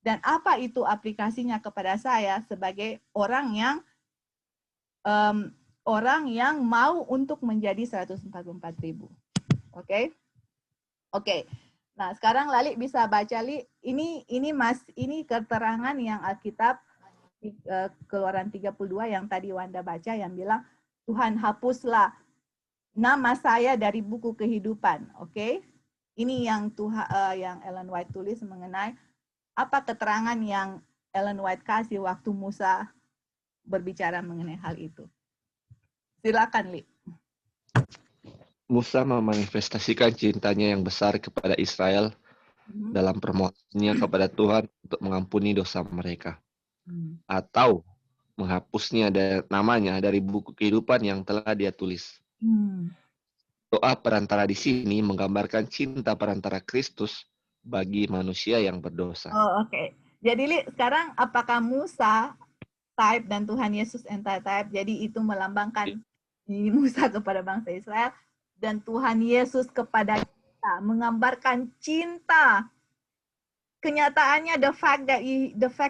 Dan apa itu aplikasinya kepada saya sebagai orang yang mau untuk menjadi 144.000. Oke? Oke. Nah, sekarang Lali bisa baca, Li. Ini keterangan yang Alkitab Keluaran 32 yang tadi Wanda baca, yang bilang, Tuhan hapuslah nama saya dari buku kehidupan. Oke? Ini yang yang Ellen White tulis mengenai apa keterangan yang Ellen White kasih waktu Musa berbicara mengenai hal itu. Silakan, Li. Musa memanifestasikan cintanya yang besar kepada Israel dalam permohonannya kepada Tuhan untuk mengampuni dosa mereka. Atau menghapusnya namanya dari buku kehidupan yang telah dia tulis. Doa perantara di sini menggambarkan cinta perantara Kristus bagi manusia yang berdosa. Oh, oke. Jadi, Li, sekarang apakah Musa type dan Tuhan Yesus anti-type? Jadi itu melambangkan Musa kepada bangsa Israel dan Tuhan Yesus kepada kita, menggambarkan cinta. Kenyataannya the fact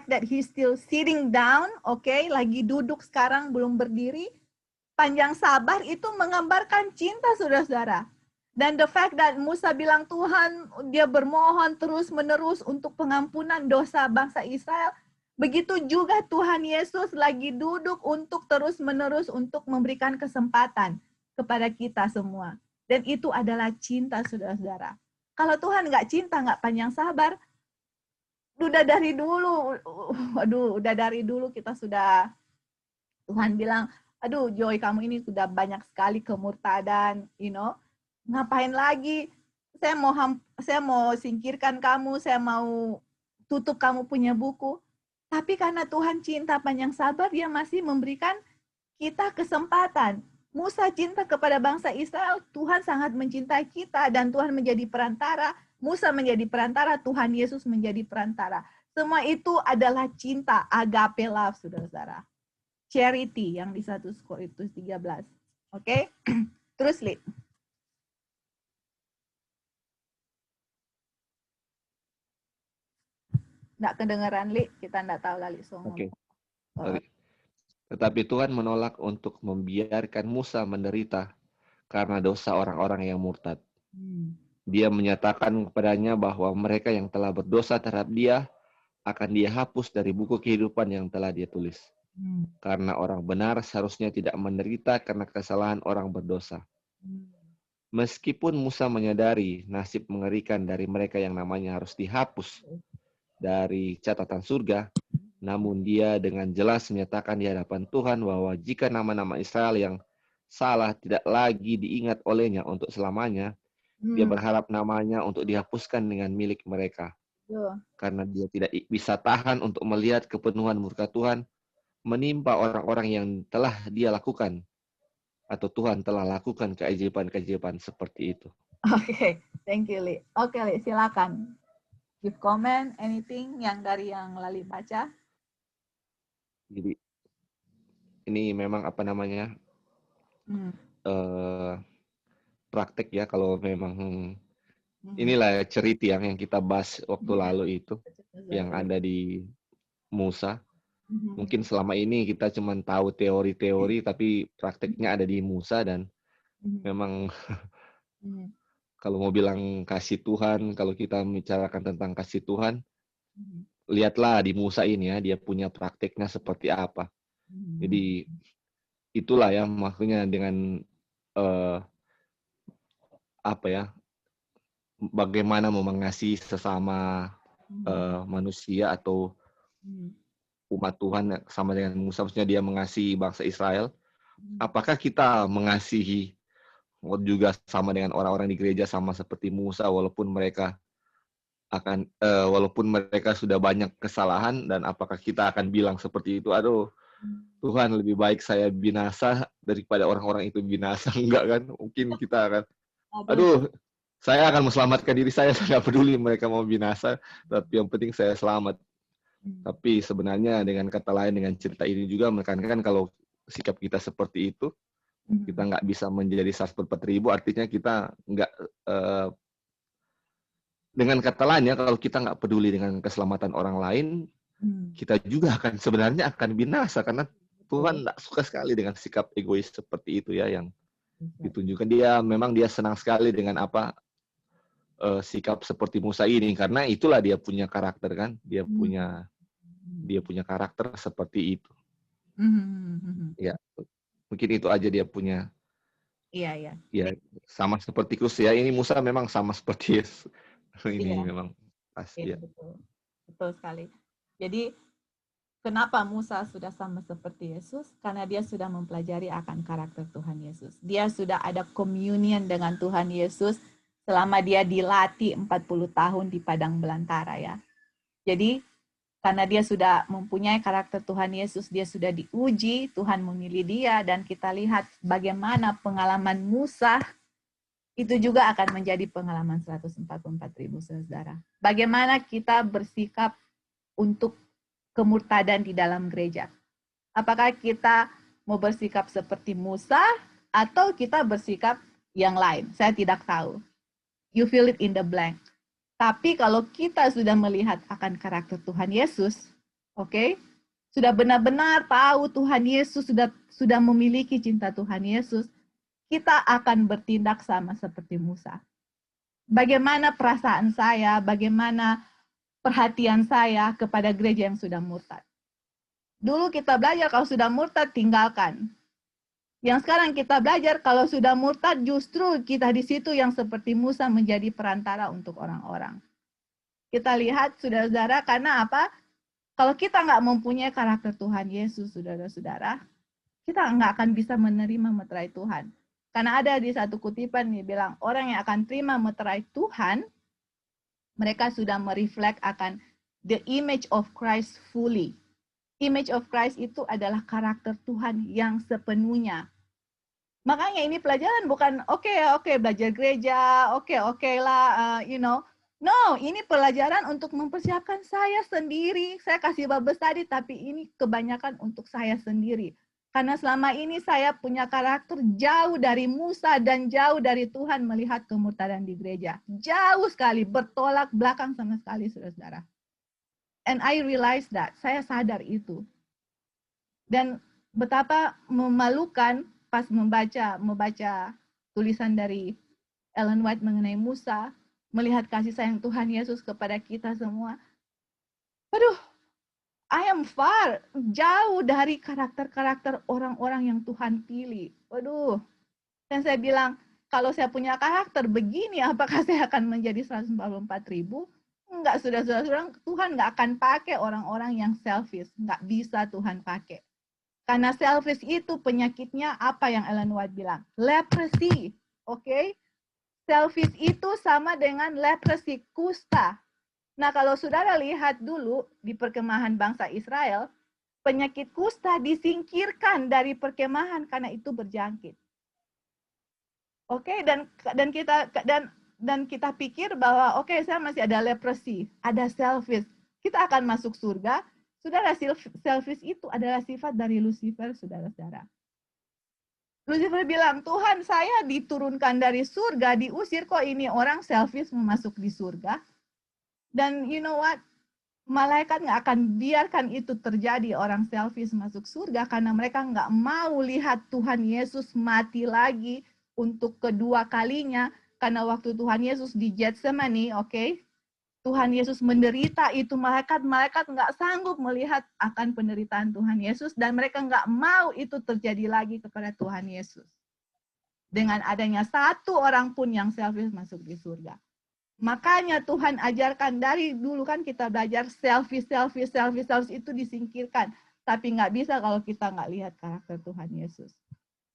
that he still sitting down, lagi duduk sekarang belum berdiri, panjang sabar itu menggambarkan cinta, saudara-saudara. Dan the fact that Musa bilang Tuhan, dia bermohon terus-menerus untuk pengampunan dosa bangsa Israel. Begitu juga Tuhan Yesus lagi duduk untuk terus-menerus untuk memberikan kesempatan kepada kita semua. Dan itu adalah cinta, saudara-saudara. Kalau Tuhan nggak cinta, nggak panjang sabar, udah dari dulu kita sudah, Tuhan bilang, aduh Joy, kamu ini sudah banyak sekali kemurtadan, ngapain lagi? Saya mau singkirkan kamu, saya mau tutup kamu punya buku. Tapi karena Tuhan cinta panjang sabar, dia masih memberikan kita kesempatan. Musa cinta kepada bangsa Israel, Tuhan sangat mencintai kita dan Tuhan menjadi perantara. Musa menjadi perantara, Tuhan Yesus menjadi perantara. Semua itu adalah cinta, agape love, saudara-saudara. Charity yang di 1 Korintus 13. Oke? Terus, Li. Nggak kedengeran, Li. Kita nggak tahu Lali semua. Oke. Tetapi Tuhan menolak untuk membiarkan Musa menderita karena dosa orang-orang yang murtad. Dia menyatakan kepadanya bahwa mereka yang telah berdosa terhadap dia akan dia hapus dari buku kehidupan yang telah dia tulis. Karena orang benar seharusnya tidak menderita karena kesalahan orang berdosa. Meskipun Musa menyadari nasib mengerikan dari mereka yang namanya harus dihapus dari catatan surga, namun dia dengan jelas menyatakan di hadapan Tuhan bahwa jika nama-nama Israel yang salah tidak lagi diingat olehnya untuk selamanya, dia berharap namanya untuk dihapuskan dengan milik mereka. Karena dia tidak bisa tahan untuk melihat kepenuhan murka Tuhan menimpa orang-orang yang telah dia lakukan, atau Tuhan telah lakukan keajaiban-keajaiban seperti itu. Oke, thank you, Li. Oke, Li, silakan. Give comment, anything yang dari yang Lali baca. Jadi ini memang apa namanya praktek ya, kalau memang inilah cerita yang kita bahas waktu lalu itu yang ada di Musa. Mungkin selama ini kita cuma tahu teori-teori, tapi prakteknya ada di Musa. Dan memang kalau mau bilang kasih Tuhan, kalau kita membicarakan tentang kasih Tuhan, lihatlah di Musa ini ya, dia punya prakteknya seperti apa. Jadi itulah ya maksudnya dengan bagaimana mau mengasihi sesama manusia atau umat Tuhan sama dengan Musa, maksudnya dia mengasihi bangsa Israel. Apakah kita mengasihi juga sama dengan orang-orang di gereja sama seperti Musa, walaupun mereka sudah banyak kesalahan, dan apakah kita akan bilang seperti itu, aduh Tuhan lebih baik saya binasa daripada orang-orang itu binasa? Enggak kan? Mungkin kita akan, aduh saya akan menyelamatkan diri saya nggak peduli mereka mau binasa, tapi yang penting saya selamat. Tapi sebenarnya dengan kata lain, dengan cerita ini juga menekankan kalau sikap kita seperti itu, kita nggak bisa menjadi 144.000, artinya kita nggak dengan kata lain ya, kalau kita nggak peduli dengan keselamatan orang lain, kita juga sebenarnya akan binasa, karena Tuhan nggak suka sekali dengan sikap egois seperti itu ya, yang ditunjukkan. Memang dia senang sekali dengan sikap seperti Musa ini, karena itulah dia punya karakter kan, dia punya karakter seperti itu. Ya, mungkin itu aja dia punya. Iya. Ya, sama seperti Kristus ya. Ini Musa memang sama seperti Yesus. Ini memang pasti ya. Betul sekali. Jadi kenapa Musa sudah sama seperti Yesus? Karena dia sudah mempelajari akan karakter Tuhan Yesus. Dia sudah ada communion dengan Tuhan Yesus selama dia dilatih 40 tahun di padang belantara ya. Jadi karena dia sudah mempunyai karakter Tuhan Yesus, dia sudah diuji, Tuhan memilih dia, dan kita lihat bagaimana pengalaman Musa itu juga akan menjadi pengalaman 144.000 saudara. Bagaimana kita bersikap untuk kemurtadan di dalam gereja. Apakah kita mau bersikap seperti Musa atau kita bersikap yang lain? Saya tidak tahu. You fill it in the blank. Tapi kalau kita sudah melihat akan karakter Tuhan Yesus, oke, sudah benar-benar tahu Tuhan Yesus, sudah memiliki cinta Tuhan Yesus, kita akan bertindak sama seperti Musa. Bagaimana perasaan saya, bagaimana perhatian saya kepada gereja yang sudah murtad. Dulu kita belajar kalau sudah murtad tinggalkan. Yang sekarang kita belajar kalau sudah murtad justru kita di situ yang seperti Musa menjadi perantara untuk orang-orang. Kita lihat saudara-saudara, karena apa? Kalau kita nggak mempunyai karakter Tuhan Yesus, saudara-saudara, kita nggak akan bisa menerima meterai Tuhan. Karena ada di satu kutipan nih bilang orang yang akan terima meterai Tuhan, mereka sudah mereflect akan the image of Christ fully. Image of Christ itu adalah karakter Tuhan yang sepenuhnya. Makanya ini pelajaran bukan oke belajar gereja, oke lah, No, ini pelajaran untuk mempersiapkan saya sendiri. Saya kasih babes tadi, tapi ini kebanyakan untuk saya sendiri. Karena selama ini saya punya karakter jauh dari Musa dan jauh dari Tuhan melihat kemurtadan di gereja. Jauh sekali, bertolak belakang sama sekali, saudara-saudara. And I realize that, saya sadar itu. Dan betapa memalukan pas membaca tulisan dari Ellen White mengenai Musa, melihat kasih sayang Tuhan Yesus kepada kita semua. Aduh, I am far, jauh dari karakter-karakter orang-orang yang Tuhan pilih. Waduh, dan saya bilang, kalau saya punya karakter begini, apakah saya akan menjadi 144.000? Enggak, saudara-saudara, Tuhan nggak akan pakai orang-orang yang selfish. Nggak bisa Tuhan pakai. Karena selfish itu penyakitnya apa yang Ellen White bilang? Leprosy, oke? Selfish itu sama dengan leprosy, kusta. Nah, kalau saudara lihat dulu di perkemahan bangsa Israel, penyakit kusta disingkirkan dari perkemahan karena itu berjangkit. Oke, dan kita pikir bahwa oke, saya masih ada leprosy, ada selfish. Kita akan masuk surga. Saudara, selfish itu adalah sifat dari Lucifer, saudara-saudara. Lucifer bilang, Tuhan, saya diturunkan dari surga, diusir, kok ini orang selfish masuk di surga. Dan you know what? Malaikat nggak akan biarkan itu terjadi, orang selfish masuk surga, karena mereka nggak mau lihat Tuhan Yesus mati lagi untuk kedua kalinya, karena waktu Tuhan Yesus di Getsemani, oke? Tuhan Yesus menderita itu, malaikat nggak sanggup melihat akan penderitaan Tuhan Yesus, dan mereka nggak mau itu terjadi lagi kepada Tuhan Yesus. Dengan adanya satu orang pun yang selfish masuk di surga. Makanya Tuhan ajarkan dari dulu kan kita belajar selfish itu disingkirkan. Tapi nggak bisa kalau kita nggak lihat karakter Tuhan Yesus.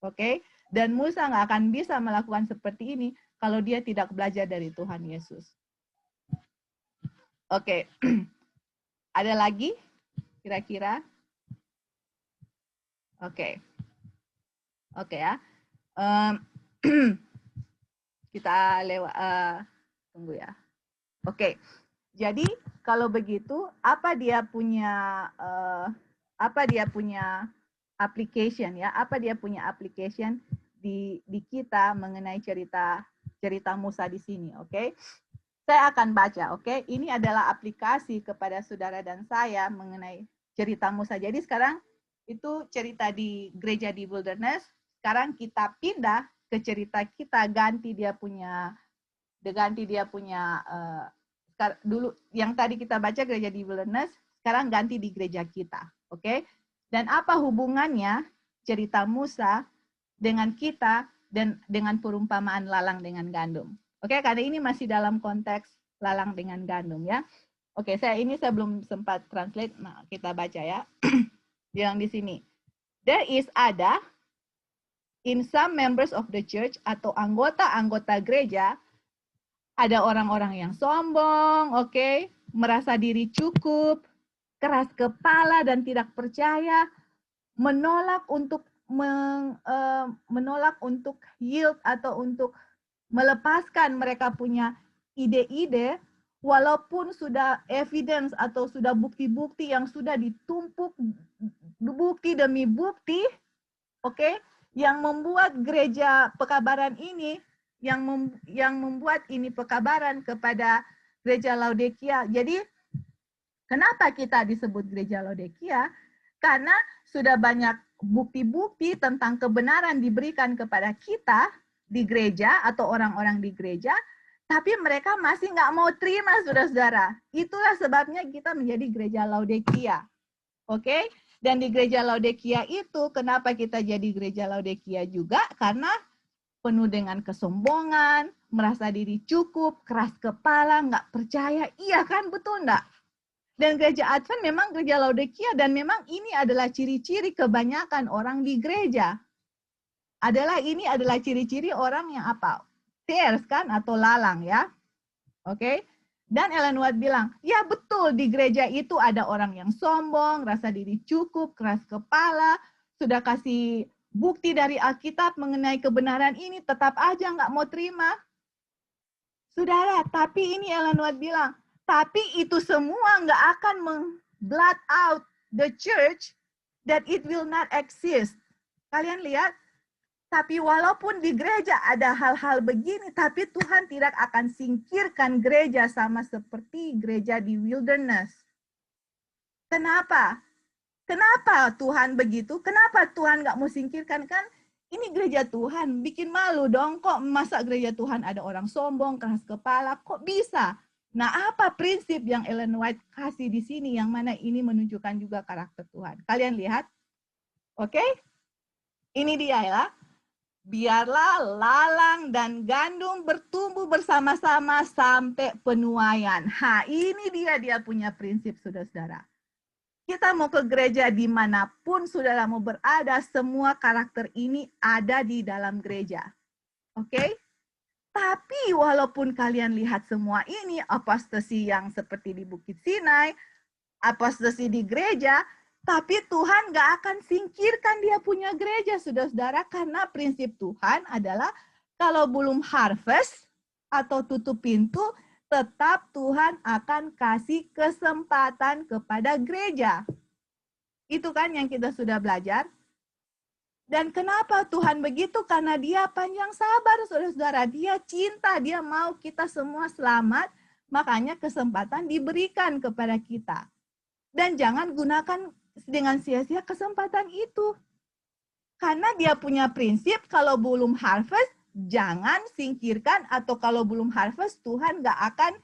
Oke? Dan Musa nggak akan bisa melakukan seperti ini kalau dia tidak belajar dari Tuhan Yesus. Oke, ada lagi kira-kira? Oke ya. Kita lewat, tunggu ya. Oke, jadi kalau begitu, apa dia punya application ya? Apa dia punya application di kita mengenai cerita Musa di sini? Oke. Saya akan baca, oke? Ini adalah aplikasi kepada saudara dan saya mengenai cerita Musa. Jadi sekarang itu cerita di gereja di Wilderness. Sekarang kita pindah ke cerita kita, ganti dia punya dulu yang tadi kita baca gereja di Wilderness, sekarang ganti di gereja kita, oke? Dan apa hubungannya cerita Musa dengan kita dan dengan perumpamaan lalang dengan gandum? Oke, karena ini masih dalam konteks lalang dengan gandum ya. Oke, saya belum sempat translate, nah kita baca ya. Bilang di sini, there is ada in some members of the church atau anggota-anggota gereja, ada orang-orang yang sombong, oke, merasa diri cukup, keras kepala dan tidak percaya, menolak untuk yield atau untuk melepaskan mereka punya ide-ide, walaupun sudah evidence atau sudah bukti-bukti yang sudah ditumpuk bukti demi bukti, oke, yang membuat gereja pekabaran ini, yang membuat ini pekabaran kepada gereja Laodikia. Jadi kenapa kita disebut gereja Laodikia? Karena sudah banyak bukti-bukti tentang kebenaran diberikan kepada kita di gereja atau orang-orang di gereja, tapi mereka masih nggak mau terima, saudara-saudara. Itulah sebabnya kita menjadi gereja Laodikia. Oke? Dan di gereja Laodikia itu, kenapa kita jadi gereja Laodikia juga? Karena penuh dengan kesombongan, merasa diri cukup, keras kepala, nggak percaya. Iya kan? Betul nggak? Dan gereja Advent memang gereja Laodikia, dan memang ini adalah ciri-ciri kebanyakan orang di gereja. Ini adalah ciri-ciri orang yang apa? Tares kan? Atau lalang ya. Oke? Dan Ellen White bilang, ya betul di gereja itu ada orang yang sombong, rasa diri cukup, keras kepala, sudah kasih bukti dari Alkitab mengenai kebenaran ini, tetap aja nggak mau terima. Saudara, tapi ini Ellen White bilang, tapi itu semua nggak akan blot out the church that it will not exist. Kalian lihat? Tapi walaupun di gereja ada hal-hal begini, tapi Tuhan tidak akan singkirkan gereja sama seperti gereja di Wilderness. Kenapa? Kenapa Tuhan begitu? Kenapa Tuhan nggak mau singkirkan? Kan ini gereja Tuhan, bikin malu dong. Kok masa gereja Tuhan ada orang sombong, keras kepala? Kok bisa? Nah, apa prinsip yang Ellen White kasih di sini, yang mana ini menunjukkan juga karakter Tuhan? Kalian lihat? Oke? Ini dia ya. Biarlah lalang dan gandum bertumbuh bersama-sama sampai penuaian. Ini dia punya prinsip, saudara-saudara. Kita mau ke gereja dimanapun saudara mau berada, semua karakter ini ada di dalam gereja. Oke? Tapi walaupun kalian lihat semua ini, apostasi yang seperti di Bukit Sinai, apostasi di gereja, tapi Tuhan gak akan singkirkan dia punya gereja, saudara-saudara, karena prinsip Tuhan adalah kalau belum harvest atau tutup pintu, tetap Tuhan akan kasih kesempatan kepada gereja. Itu kan yang kita sudah belajar. Dan kenapa Tuhan begitu? Karena dia panjang sabar, saudara-saudara. Dia cinta, dia mau kita semua selamat, makanya kesempatan diberikan kepada kita. Dan jangan gunakan dengan sia-sia kesempatan itu. Karena dia punya prinsip, kalau belum harvest, jangan singkirkan, atau kalau belum harvest, Tuhan gak akan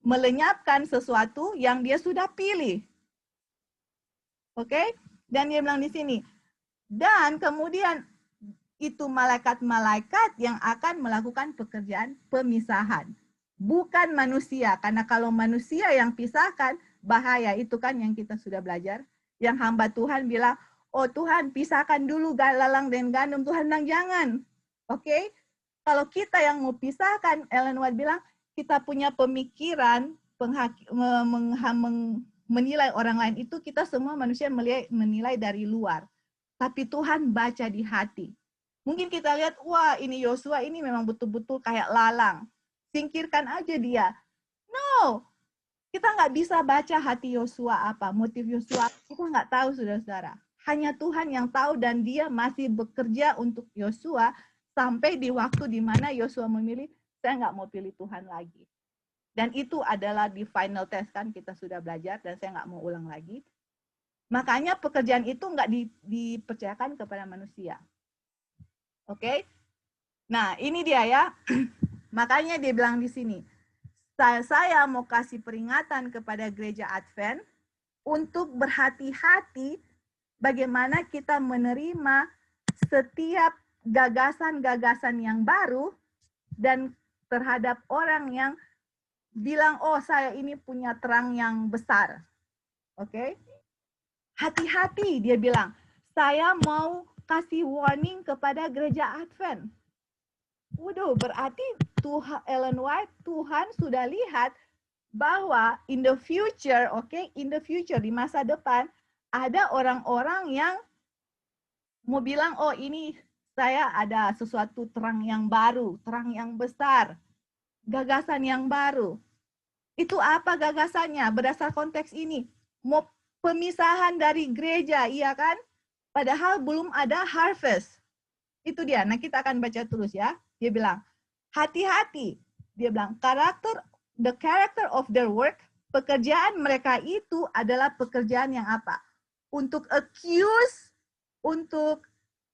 melenyapkan sesuatu yang dia sudah pilih. Oke? Dan dia bilang di sini, dan kemudian itu malaikat-malaikat yang akan melakukan pekerjaan pemisahan. Bukan manusia, karena kalau manusia yang pisahkan, bahaya. Itu kan yang kita sudah belajar. Yang hamba Tuhan bilang, oh Tuhan pisahkan dulu lalang dan gandum. Tuhan bilang jangan. Oke? Kalau kita yang mau pisahkan, Ellen White bilang, kita punya pemikiran menilai orang lain itu, kita semua manusia menilai dari luar. Tapi Tuhan baca di hati. Mungkin kita lihat, wah ini Yosua ini memang betul-betul kayak lalang. Singkirkan aja dia. No, kita nggak bisa baca hati Yosua apa, motif Yosua, kita nggak tahu, saudara-saudara. Hanya Tuhan yang tahu, dan dia masih bekerja untuk Yosua sampai di waktu di mana Yosua memilih, saya nggak mau pilih Tuhan lagi. Dan itu adalah di final test kan, kita sudah belajar dan saya nggak mau ulang lagi. Makanya pekerjaan itu nggak dipercayakan kepada manusia. Oke? Nah, ini dia ya. Makanya dia bilang di sini, saya mau kasih peringatan kepada gereja Advent untuk berhati-hati bagaimana kita menerima setiap gagasan-gagasan yang baru dan terhadap orang yang bilang, oh saya ini punya terang yang besar. Oke? Hati-hati, dia bilang. Saya mau kasih warning kepada gereja Advent. Waduh, berarti Ellen White, Tuhan sudah lihat bahwa in the future, in the future, di masa depan, ada orang-orang yang mau bilang, oh ini saya ada sesuatu terang yang baru, terang yang besar, gagasan yang baru. Itu apa gagasannya? Berdasar konteks ini, mau pemisahan dari gereja, iya kan? Padahal belum ada harvest. Itu dia. Nah, kita akan baca terus ya. Dia bilang, hati-hati. Dia bilang, the character of their work, pekerjaan mereka itu adalah pekerjaan yang apa? Untuk accuse,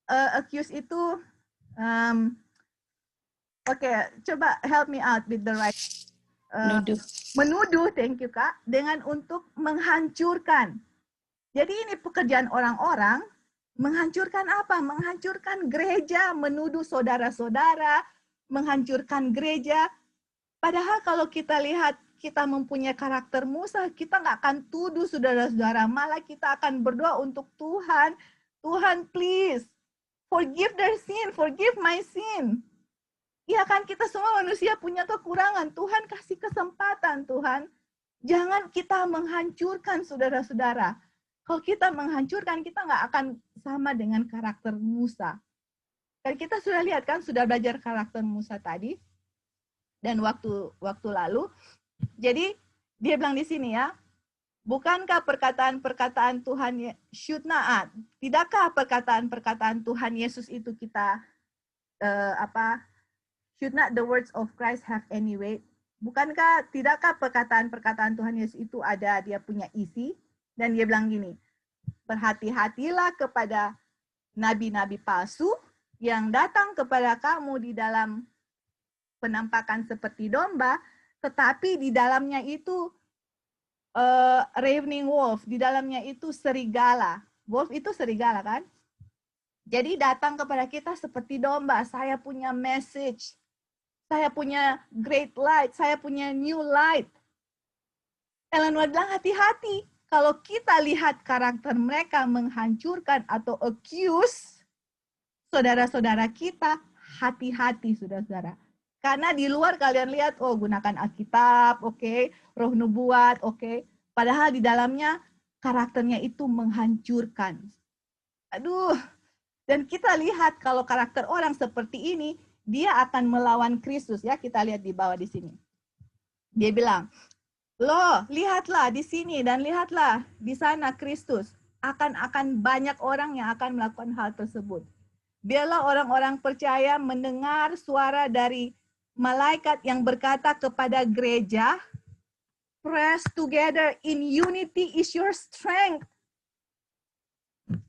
accuse itu, coba help me out with the right. Menuduh, thank you Kak, dengan untuk menghancurkan. Jadi ini pekerjaan orang-orang, menghancurkan apa? Menghancurkan gereja, menuduh saudara-saudara, menghancurkan gereja. Padahal kalau kita lihat, kita mempunyai karakter Musa, kita nggak akan tuduh saudara-saudara, malah kita akan berdoa untuk Tuhan. Tuhan please, forgive their sin, forgive my sin. Iya kan, kita semua manusia punya kekurangan. Tuhan kasih kesempatan, Tuhan. Jangan kita menghancurkan saudara-saudara. Kalau kita menghancurkan, kita nggak akan sama dengan karakter Musa. Dan kita sudah lihat kan, sudah belajar karakter Musa tadi. Dan waktu lalu. Jadi, dia bilang di sini ya, bukankah perkataan-perkataan Tuhan tidakkah perkataan-perkataan Tuhan Yesus itu kita should not the words of Christ have any weight? Tidakkah perkataan-perkataan Tuhan Yesus itu ada, dia punya isi? Dan dia bilang gini, berhati-hatilah kepada nabi-nabi palsu yang datang kepada kamu di dalam penampakan seperti domba, tetapi di dalamnya itu ravening wolf, di dalamnya itu serigala. Wolf itu serigala kan? Jadi datang kepada kita seperti domba, saya punya message. Saya punya great light, saya punya new light. Ellen White bilang hati-hati. Kalau kita lihat karakter mereka menghancurkan atau accuse saudara-saudara kita, hati-hati saudara-saudara. Karena di luar kalian lihat, oh gunakan Alkitab, roh nubuat, padahal di dalamnya karakternya itu menghancurkan. Aduh, dan kita lihat kalau karakter orang seperti ini, dia akan melawan Kristus ya, kita lihat di bawah di sini. Dia bilang, loh, lihatlah di sini dan lihatlah di sana Kristus. Akan banyak orang yang akan melakukan hal tersebut. Biarlah orang-orang percaya mendengar suara dari malaikat yang berkata kepada gereja, press together in unity is your strength.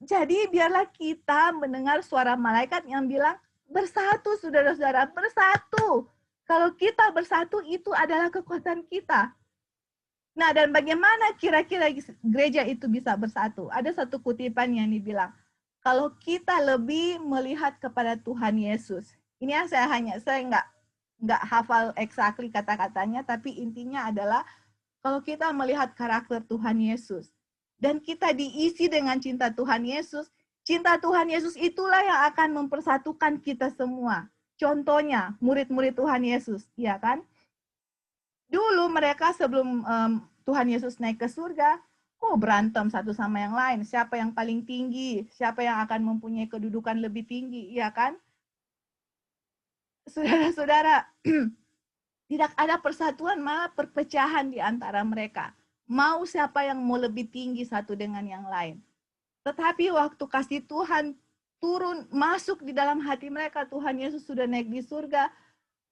Jadi biarlah kita mendengar suara malaikat yang bilang, bersatu saudara-saudara, bersatu. Kalau kita bersatu itu adalah kekuatan kita. Nah, dan bagaimana kira-kira gereja itu bisa bersatu? Ada satu kutipan yang dibilang, kalau kita lebih melihat kepada Tuhan Yesus. Ini yang saya nggak hafal exactly kata-katanya, tapi intinya adalah kalau kita melihat karakter Tuhan Yesus dan kita diisi dengan cinta Tuhan Yesus, cinta Tuhan Yesus itulah yang akan mempersatukan kita semua. Contohnya, murid-murid Tuhan Yesus, ya kan? Dulu mereka sebelum Tuhan Yesus naik ke surga, berantem satu sama yang lain. Siapa yang paling tinggi? Siapa yang akan mempunyai kedudukan lebih tinggi, ya kan? Saudara-saudara, tidak ada persatuan, malah perpecahan di antara mereka. Mau siapa yang mau lebih tinggi satu dengan yang lain. Tetapi waktu kasih Tuhan turun, masuk di dalam hati mereka, Tuhan Yesus sudah naik di surga,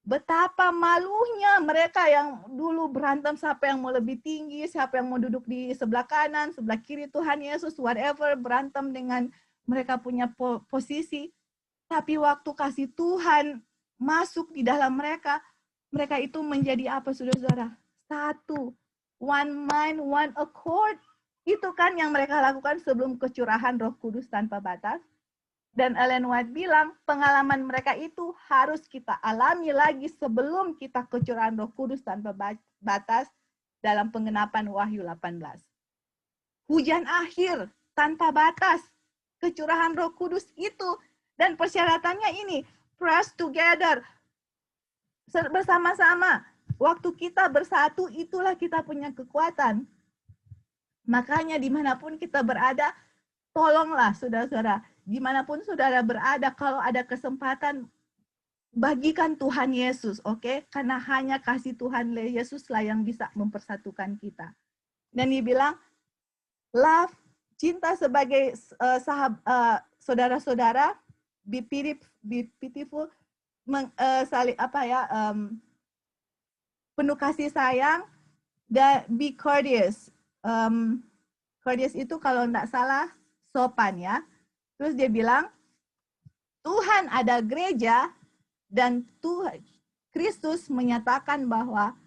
Betapa malunya mereka yang dulu berantem siapa yang mau lebih tinggi, siapa yang mau duduk di sebelah kanan, sebelah kiri Tuhan Yesus, whatever, berantem dengan mereka punya posisi. Tapi waktu kasih Tuhan masuk di dalam mereka, mereka itu menjadi apa, saudara-saudara? Satu. One mind, one accord. Itu kan yang mereka lakukan sebelum kecurahan Roh Kudus tanpa batas. Dan Ellen White bilang, pengalaman mereka itu harus kita alami lagi sebelum kita kecurahan Roh Kudus tanpa batas dalam penggenapan Wahyu 18. Hujan akhir tanpa batas, kecurahan Roh Kudus itu, dan persyaratannya ini, press together, bersama-sama. Waktu kita bersatu, itulah kita punya kekuatan. Makanya dimanapun kita berada, tolonglah saudara-saudara, dimanapun saudara berada, kalau ada kesempatan, bagikan Tuhan Yesus, oke? Karena hanya kasih Tuhan Yesus lah yang bisa mempersatukan kita. Dan dia bilang, love, cinta sebagai saudara-saudara, be pitiful, penuh kasih sayang, dan be courteous. Courteous itu kalau tidak salah, sopan ya. Terus dia bilang, Tuhan ada gereja dan Tuhan Kristus menyatakan bahwa,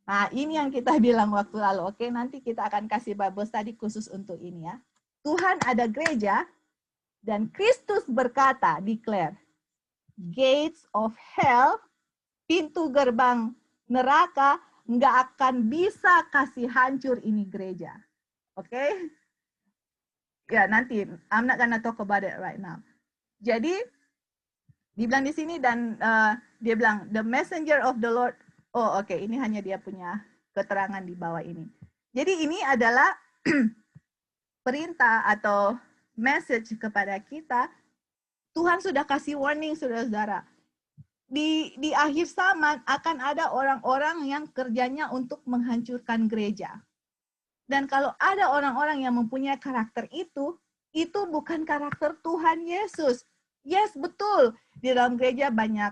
nah ini yang kita bilang waktu lalu, oke, nanti kita akan kasih Bible study khusus untuk ini ya. Tuhan ada gereja dan Kristus berkata, declare, gates of hell, pintu gerbang neraka nggak akan bisa kasih hancur ini gereja. Oke? Ya, nanti, I'm not gonna talk about it right now. Jadi, dibilang di sini dan dia bilang, the messenger of the Lord, oh oke, ini hanya dia punya keterangan di bawah ini. Jadi ini adalah perintah atau message kepada kita, Tuhan sudah kasih warning saudara-saudara. Di akhir zaman akan ada orang-orang yang kerjanya untuk menghancurkan gereja. Dan kalau ada orang-orang yang mempunyai karakter itu bukan karakter Tuhan Yesus. Yes, betul. Di dalam gereja banyak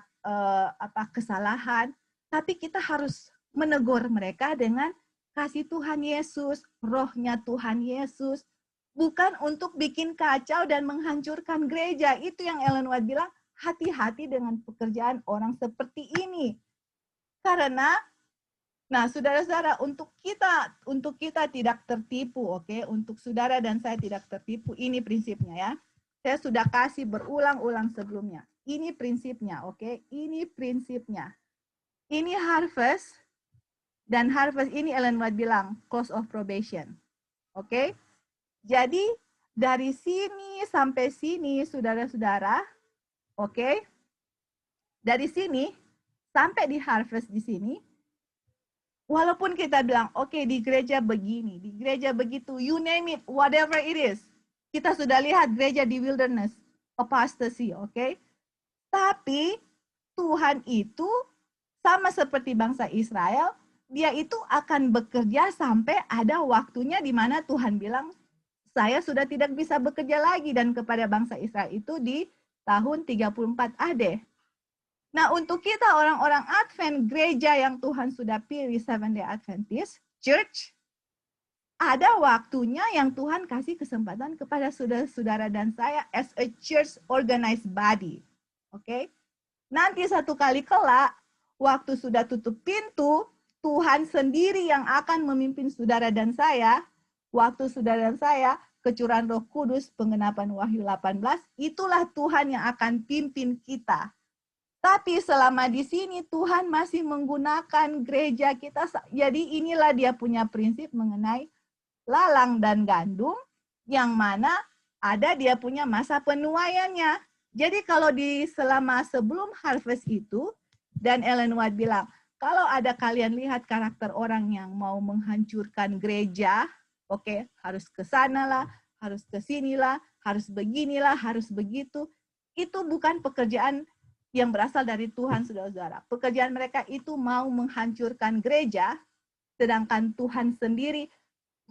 kesalahan, tapi kita harus menegur mereka dengan kasih Tuhan Yesus, rohnya Tuhan Yesus. Bukan untuk bikin kacau dan menghancurkan gereja. Itu yang Ellen White bilang, hati-hati dengan pekerjaan orang seperti ini. Karena nah, saudara-saudara, untuk kita tidak tertipu, oke? Untuk saudara dan saya tidak tertipu, ini prinsipnya ya. Saya sudah kasih berulang-ulang sebelumnya. Ini prinsipnya, oke? Ini prinsipnya. Ini harvest, dan harvest ini Ellen White bilang, close of probation. Oke? Jadi, dari sini sampai sini, saudara-saudara, oke? Dari sini, sampai di harvest di sini, walaupun kita bilang, oke, di gereja begini, di gereja begitu, you name it, whatever it is. Kita sudah lihat gereja di wilderness, apostasy, oke? Tapi Tuhan itu sama seperti bangsa Israel, dia itu akan bekerja sampai ada waktunya di mana Tuhan bilang, saya sudah tidak bisa bekerja lagi, dan kepada bangsa Israel itu di tahun 34 AD. Nah, untuk kita orang-orang Advent, gereja yang Tuhan sudah pilih, Seventh-day Adventist Church, ada waktunya yang Tuhan kasih kesempatan kepada saudara-saudara dan saya as a church organized body. Oke? Nanti satu kali kelak, waktu sudah tutup pintu, Tuhan sendiri yang akan memimpin saudara dan saya, waktu saudara dan saya, kecurahan Roh Kudus, penggenapan Wahyu 18, itulah Tuhan yang akan pimpin kita. Tapi selama di sini Tuhan masih menggunakan gereja kita. Jadi inilah dia punya prinsip mengenai lalang dan gandum, yang mana ada dia punya masa penuaiannya. Jadi kalau selama sebelum harvest itu, dan Ellen White bilang, kalau ada kalian lihat karakter orang yang mau menghancurkan gereja, oke, harus ke sanalah, harus ke sinilah, harus beginilah, harus begitu. Itu bukan pekerjaan yang berasal dari Tuhan, saudara-saudara. Pekerjaan mereka itu mau menghancurkan gereja, sedangkan Tuhan sendiri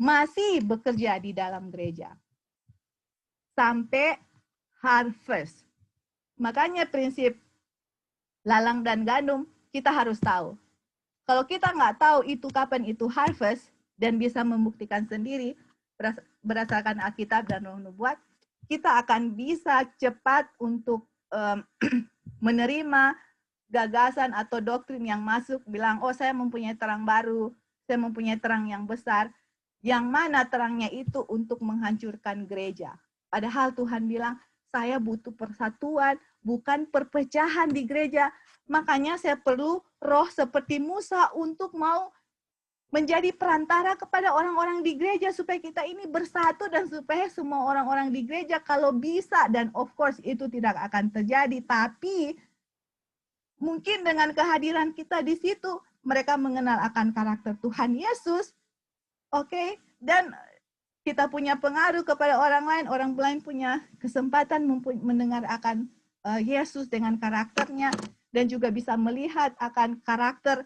masih bekerja di dalam gereja. Sampai harvest. Makanya prinsip lalang dan gandum, kita harus tahu. Kalau kita nggak tahu itu kapan itu harvest dan bisa membuktikan sendiri berdasarkan Alkitab dan Roh Nubuat, kita akan bisa cepat untuk menerima gagasan atau doktrin yang masuk, bilang, oh saya mempunyai terang baru, saya mempunyai terang yang besar, yang mana terangnya itu untuk menghancurkan gereja. Padahal Tuhan bilang, saya butuh persatuan, bukan perpecahan di gereja. Makanya saya perlu roh seperti Musa untuk mau menjadi perantara kepada orang-orang di gereja supaya kita ini bersatu dan supaya semua orang-orang di gereja kalau bisa, dan of course itu tidak akan terjadi, tapi mungkin dengan kehadiran kita di situ mereka mengenal akan karakter Tuhan Yesus, oke? Dan kita punya pengaruh kepada orang lain punya kesempatan mendengar akan Yesus dengan karakternya dan juga bisa melihat akan karakter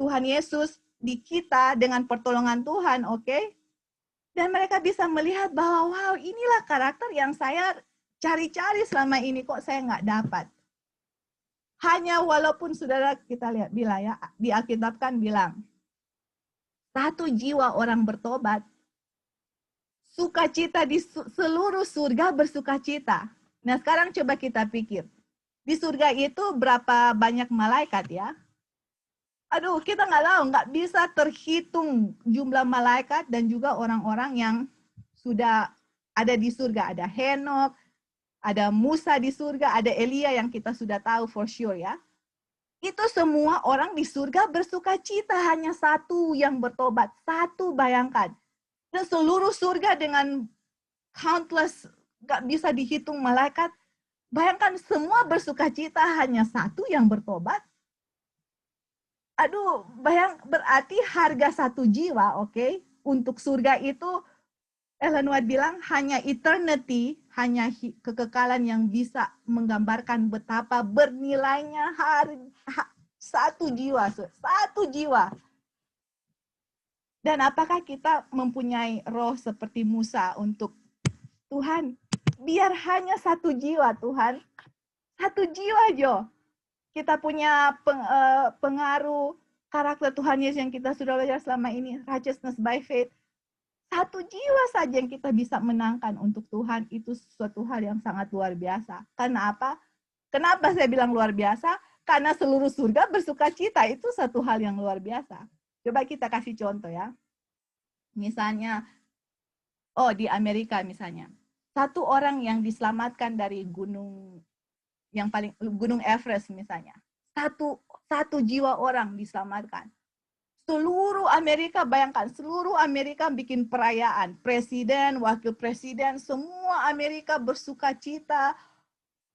Tuhan Yesus di kita dengan pertolongan Tuhan, oke? Dan mereka bisa melihat bahwa, wow, inilah karakter yang saya cari-cari selama ini, kok saya nggak dapat. Hanya walaupun saudara kita lihat bilang ya, di Alkitab kan bilang, 1 jiwa orang bertobat, sukacita di seluruh surga bersukacita. Nah sekarang coba kita pikir, di surga itu berapa banyak malaikat ya? Aduh, kita nggak tahu, nggak bisa terhitung jumlah malaikat dan juga orang-orang yang sudah ada di surga. Ada Henok, ada Musa di surga, ada Elia yang kita sudah tahu for sure ya. Itu semua orang di surga bersukacita, hanya 1 yang bertobat. 1, bayangkan. Dan seluruh surga dengan countless, nggak bisa dihitung malaikat. Bayangkan semua bersukacita, hanya 1 yang bertobat. Aduh, berarti harga 1 jiwa, oke? Untuk surga itu, Ellen White bilang, hanya eternity, hanya kekekalan yang bisa menggambarkan betapa bernilainya 1 jiwa. 1 jiwa. Dan apakah kita mempunyai roh seperti Musa untuk, Tuhan, biar hanya 1 jiwa, Tuhan. 1 jiwa, Jo. Kita punya pengaruh karakter Tuhan Yesus yang kita sudah belajar selama ini, righteousness by faith. 1 jiwa saja yang kita bisa menangkan untuk Tuhan, itu suatu hal yang sangat luar biasa. Karena apa? Kenapa saya bilang luar biasa? Karena seluruh surga bersukacita, itu satu hal yang luar biasa. Coba kita kasih contoh ya. Misalnya, di Amerika misalnya, 1 orang yang diselamatkan dari gunung Everest misalnya. Satu jiwa orang diselamatkan. Seluruh Amerika, bayangkan, seluruh Amerika bikin perayaan. Presiden, wakil presiden, semua Amerika bersukacita,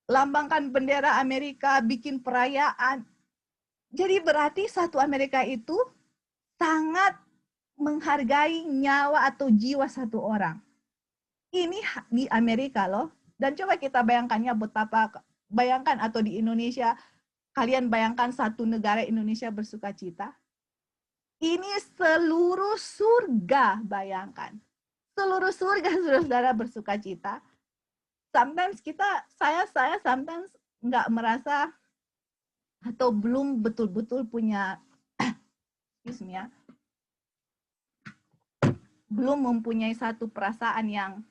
lambangkan bendera Amerika, bikin perayaan. Jadi berarti 1 Amerika itu sangat menghargai nyawa atau jiwa 1 orang. Ini di Amerika loh. Dan coba kita bayangkannya betapa, bayangkan atau di Indonesia, kalian bayangkan 1 negara Indonesia bersukacita. Ini seluruh surga, bayangkan. Seluruh surga saudara bersukacita. Sometimes saya sometimes nggak merasa atau belum betul-betul punya, belum mempunyai satu perasaan yang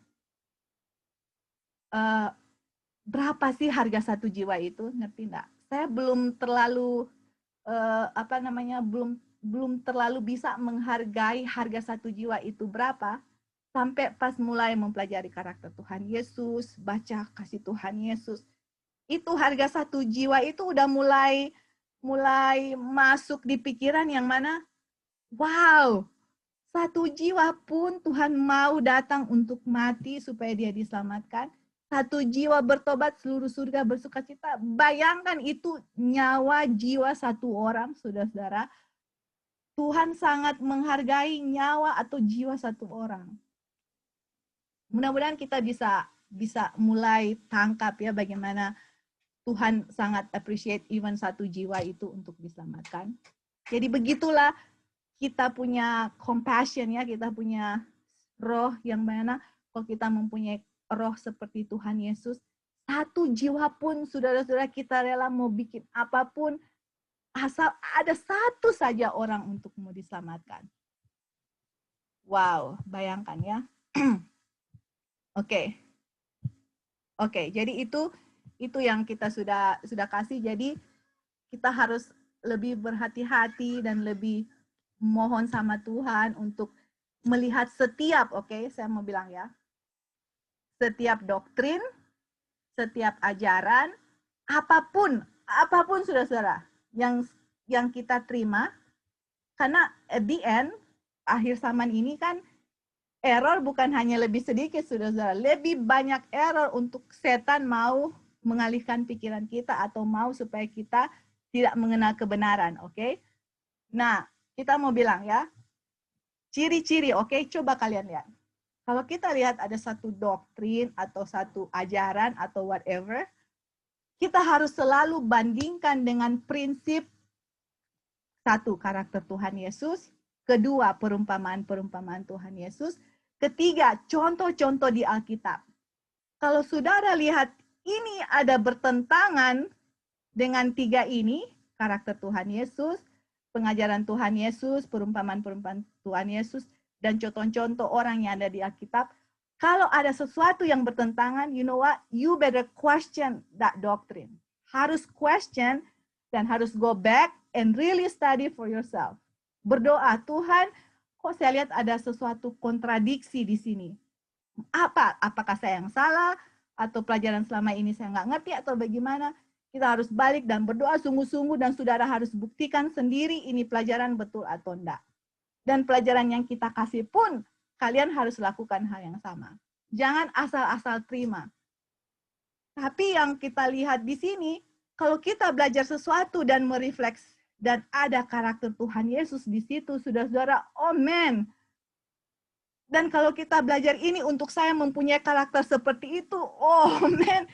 berapa sih harga 1 jiwa itu, ngerti nggak? Saya belum terlalu belum terlalu bisa menghargai harga 1 jiwa itu berapa, sampai pas mulai mempelajari karakter Tuhan Yesus, baca kasih Tuhan Yesus, itu harga 1 jiwa itu udah mulai masuk di pikiran yang mana, wow, 1 jiwa pun Tuhan mau datang untuk mati supaya dia diselamatkan. 1 jiwa bertobat, seluruh surga bersukacita. Bayangkan itu nyawa jiwa 1 orang, saudara-saudara. Tuhan sangat menghargai nyawa atau jiwa 1 orang. Mudah-mudahan kita bisa mulai tangkap ya bagaimana Tuhan sangat appreciate even 1 jiwa itu untuk diselamatkan. Jadi begitulah kita punya compassion ya, kita punya roh yang mana kalau kita mempunyai roh seperti Tuhan Yesus, Satu jiwa pun, saudara-saudara, kita rela mau bikin apapun, asal ada satu saja orang untuk mau diselamatkan. Wow, bayangkan ya. Oke. Oke, jadi itu yang kita sudah kasih. Jadi kita harus lebih berhati-hati dan lebih mohon sama Tuhan untuk melihat setiap, saya mau bilang ya, setiap doktrin, setiap ajaran, apapun saudara-saudara yang kita terima, karena at the end, akhir zaman ini kan error bukan hanya lebih sedikit, saudara-saudara, lebih banyak error untuk setan mau mengalihkan pikiran kita atau mau supaya kita tidak mengenal kebenaran, oke? Nah, kita mau bilang ya, ciri-ciri, coba kalian lihat. Kalau kita lihat ada satu doktrin atau satu ajaran atau whatever, kita harus selalu bandingkan dengan prinsip satu, karakter Tuhan Yesus, kedua, perumpamaan-perumpamaan Tuhan Yesus, ketiga, contoh-contoh di Alkitab. Kalau saudara lihat ini ada bertentangan dengan tiga ini, karakter Tuhan Yesus, pengajaran Tuhan Yesus, perumpamaan-perumpamaan Tuhan Yesus, dan contoh-contoh orang yang ada di Alkitab, kalau ada sesuatu yang bertentangan, you know what? You better question that doctrine. Harus question dan harus go back and really study for yourself. Berdoa, Tuhan, kok saya lihat ada sesuatu kontradiksi di sini. Apakah saya yang salah? Atau pelajaran selama ini saya nggak ngerti atau bagaimana? Kita harus balik dan berdoa sungguh-sungguh dan saudara harus buktikan sendiri ini pelajaran betul atau enggak. Dan pelajaran yang kita kasih pun, kalian harus lakukan hal yang sama. Jangan asal-asal terima. Tapi yang kita lihat di sini, kalau kita belajar sesuatu dan merefleks, dan ada karakter Tuhan Yesus di situ, saudara-saudara, oh man. Dan kalau kita belajar ini untuk saya mempunyai karakter seperti itu, oh man.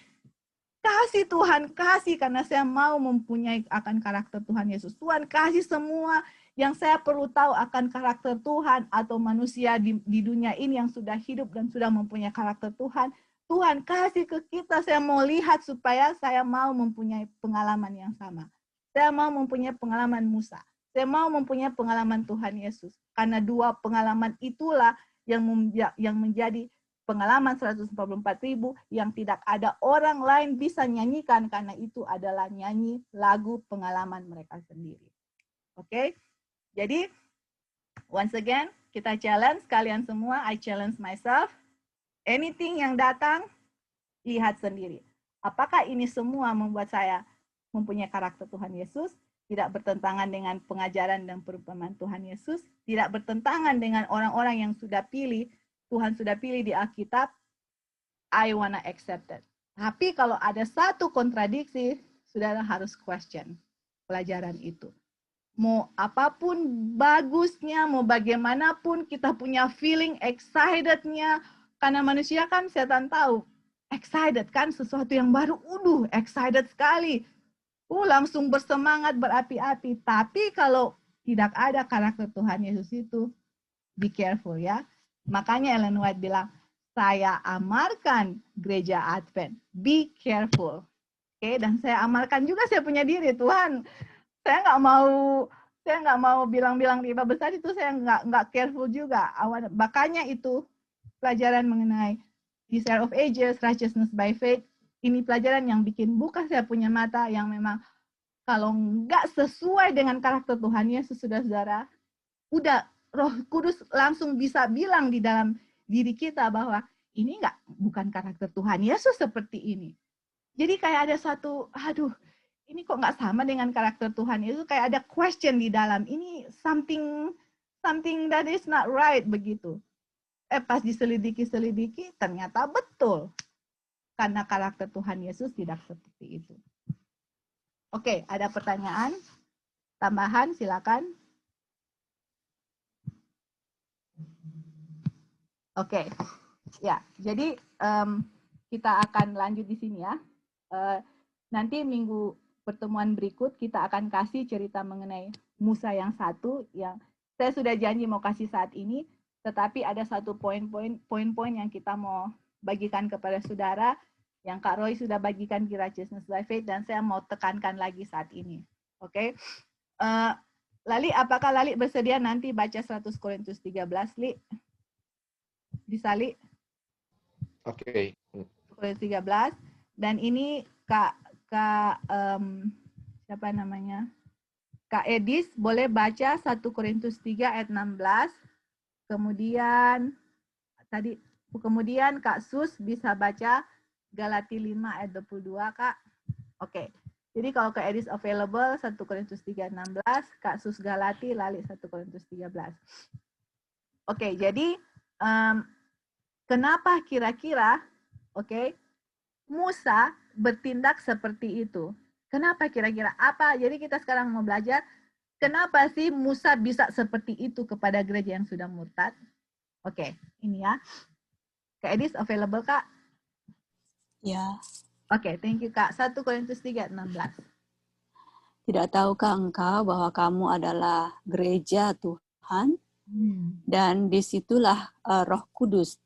Kasih Tuhan, kasih karena saya mau mempunyai akan karakter Tuhan Yesus. Tuhan kasih semua yang saya perlu tahu akan karakter Tuhan atau manusia di dunia ini yang sudah hidup dan sudah mempunyai karakter Tuhan. Tuhan kasih ke kita, saya mau lihat supaya saya mau mempunyai pengalaman yang sama. Saya mau mempunyai pengalaman Musa. Saya mau mempunyai pengalaman Tuhan Yesus. Karena dua pengalaman itulah yang menjadi pengalaman 144.000 yang tidak ada orang lain bisa nyanyikan karena itu adalah nyanyi lagu pengalaman mereka sendiri. Oke? Jadi, once again, kita challenge kalian semua, I challenge myself. Anything yang datang, lihat sendiri. Apakah ini semua membuat saya mempunyai karakter Tuhan Yesus? Tidak bertentangan dengan pengajaran dan perumpamaan Tuhan Yesus? Tidak bertentangan dengan orang-orang yang sudah pilih, Tuhan sudah pilih di Alkitab, I wanna accept it. Tapi kalau ada satu kontradiksi, saudara harus question pelajaran itu. Mau apapun bagusnya, mau bagaimanapun kita punya feeling excited-nya, karena manusia kan setan tahu, excited kan sesuatu yang baru, excited sekali. Langsung bersemangat, berapi-api. Tapi kalau tidak ada karakter Tuhan Yesus itu, be careful ya. Makanya Ellen White bilang, saya amarkan gereja Advent. Be careful. Oke, dan saya amarkan juga saya punya diri, Tuhan. Saya nggak mau bilang-bilang di Ibadah besar itu saya nggak careful juga. Makanya itu pelajaran mengenai Desire of Ages, Righteousness by Faith. Ini pelajaran yang bikin buka saya punya mata yang memang kalau nggak sesuai dengan karakter Tuhan Yesus, saudara-saudara, udah Roh Kudus langsung bisa bilang di dalam diri kita bahwa ini bukan karakter Tuhan Yesus seperti ini. Jadi kayak ada satu, ini kok nggak sama dengan karakter Tuhan Yesus, kayak ada question di dalam, ini something that is not right begitu. Pas diselidiki, ternyata betul. Karena karakter Tuhan Yesus tidak seperti itu. Oke, ada pertanyaan? Tambahan, silakan. Oke, ya. Jadi kita akan lanjut di sini ya. Nanti minggu pertemuan berikut kita akan kasih cerita mengenai Musa yang satu yang saya sudah janji mau kasih saat ini, tetapi ada satu poin-poin yang kita mau bagikan kepada saudara Yang Kak Roy sudah bagikan di Righteousness by Faith, dan saya mau tekankan lagi saat ini. Oke. Lali, apakah Lali bersedia nanti baca 100 Korintus 13, Li? Bisa, Li? Oke. Korintus 13. Dan ini Kak siapa namanya? Kak Edis boleh baca 1 Korintus 3 ayat 16. Kemudian Kak Sus bisa baca Galati 5 ayat 22, Kak. Oke. Jadi kalau Kak Edis available 1 Korintus 3 16, Kak Sus Galati, Lali 1 Korintus 13. Oke, jadi kenapa kira-kira Musa bertindak seperti itu? Kenapa kira-kira? Apa? Jadi kita sekarang mau belajar kenapa sih Musa bisa seperti itu kepada gereja yang sudah murtad? Oke, ini ya. Kak Edis available, Kak? Ya. Oke, thank you, Kak. 1 Korintus 3, 16. Tidak tahukah engkau bahwa kamu adalah gereja Tuhan? Dan disitulah Roh Kudus,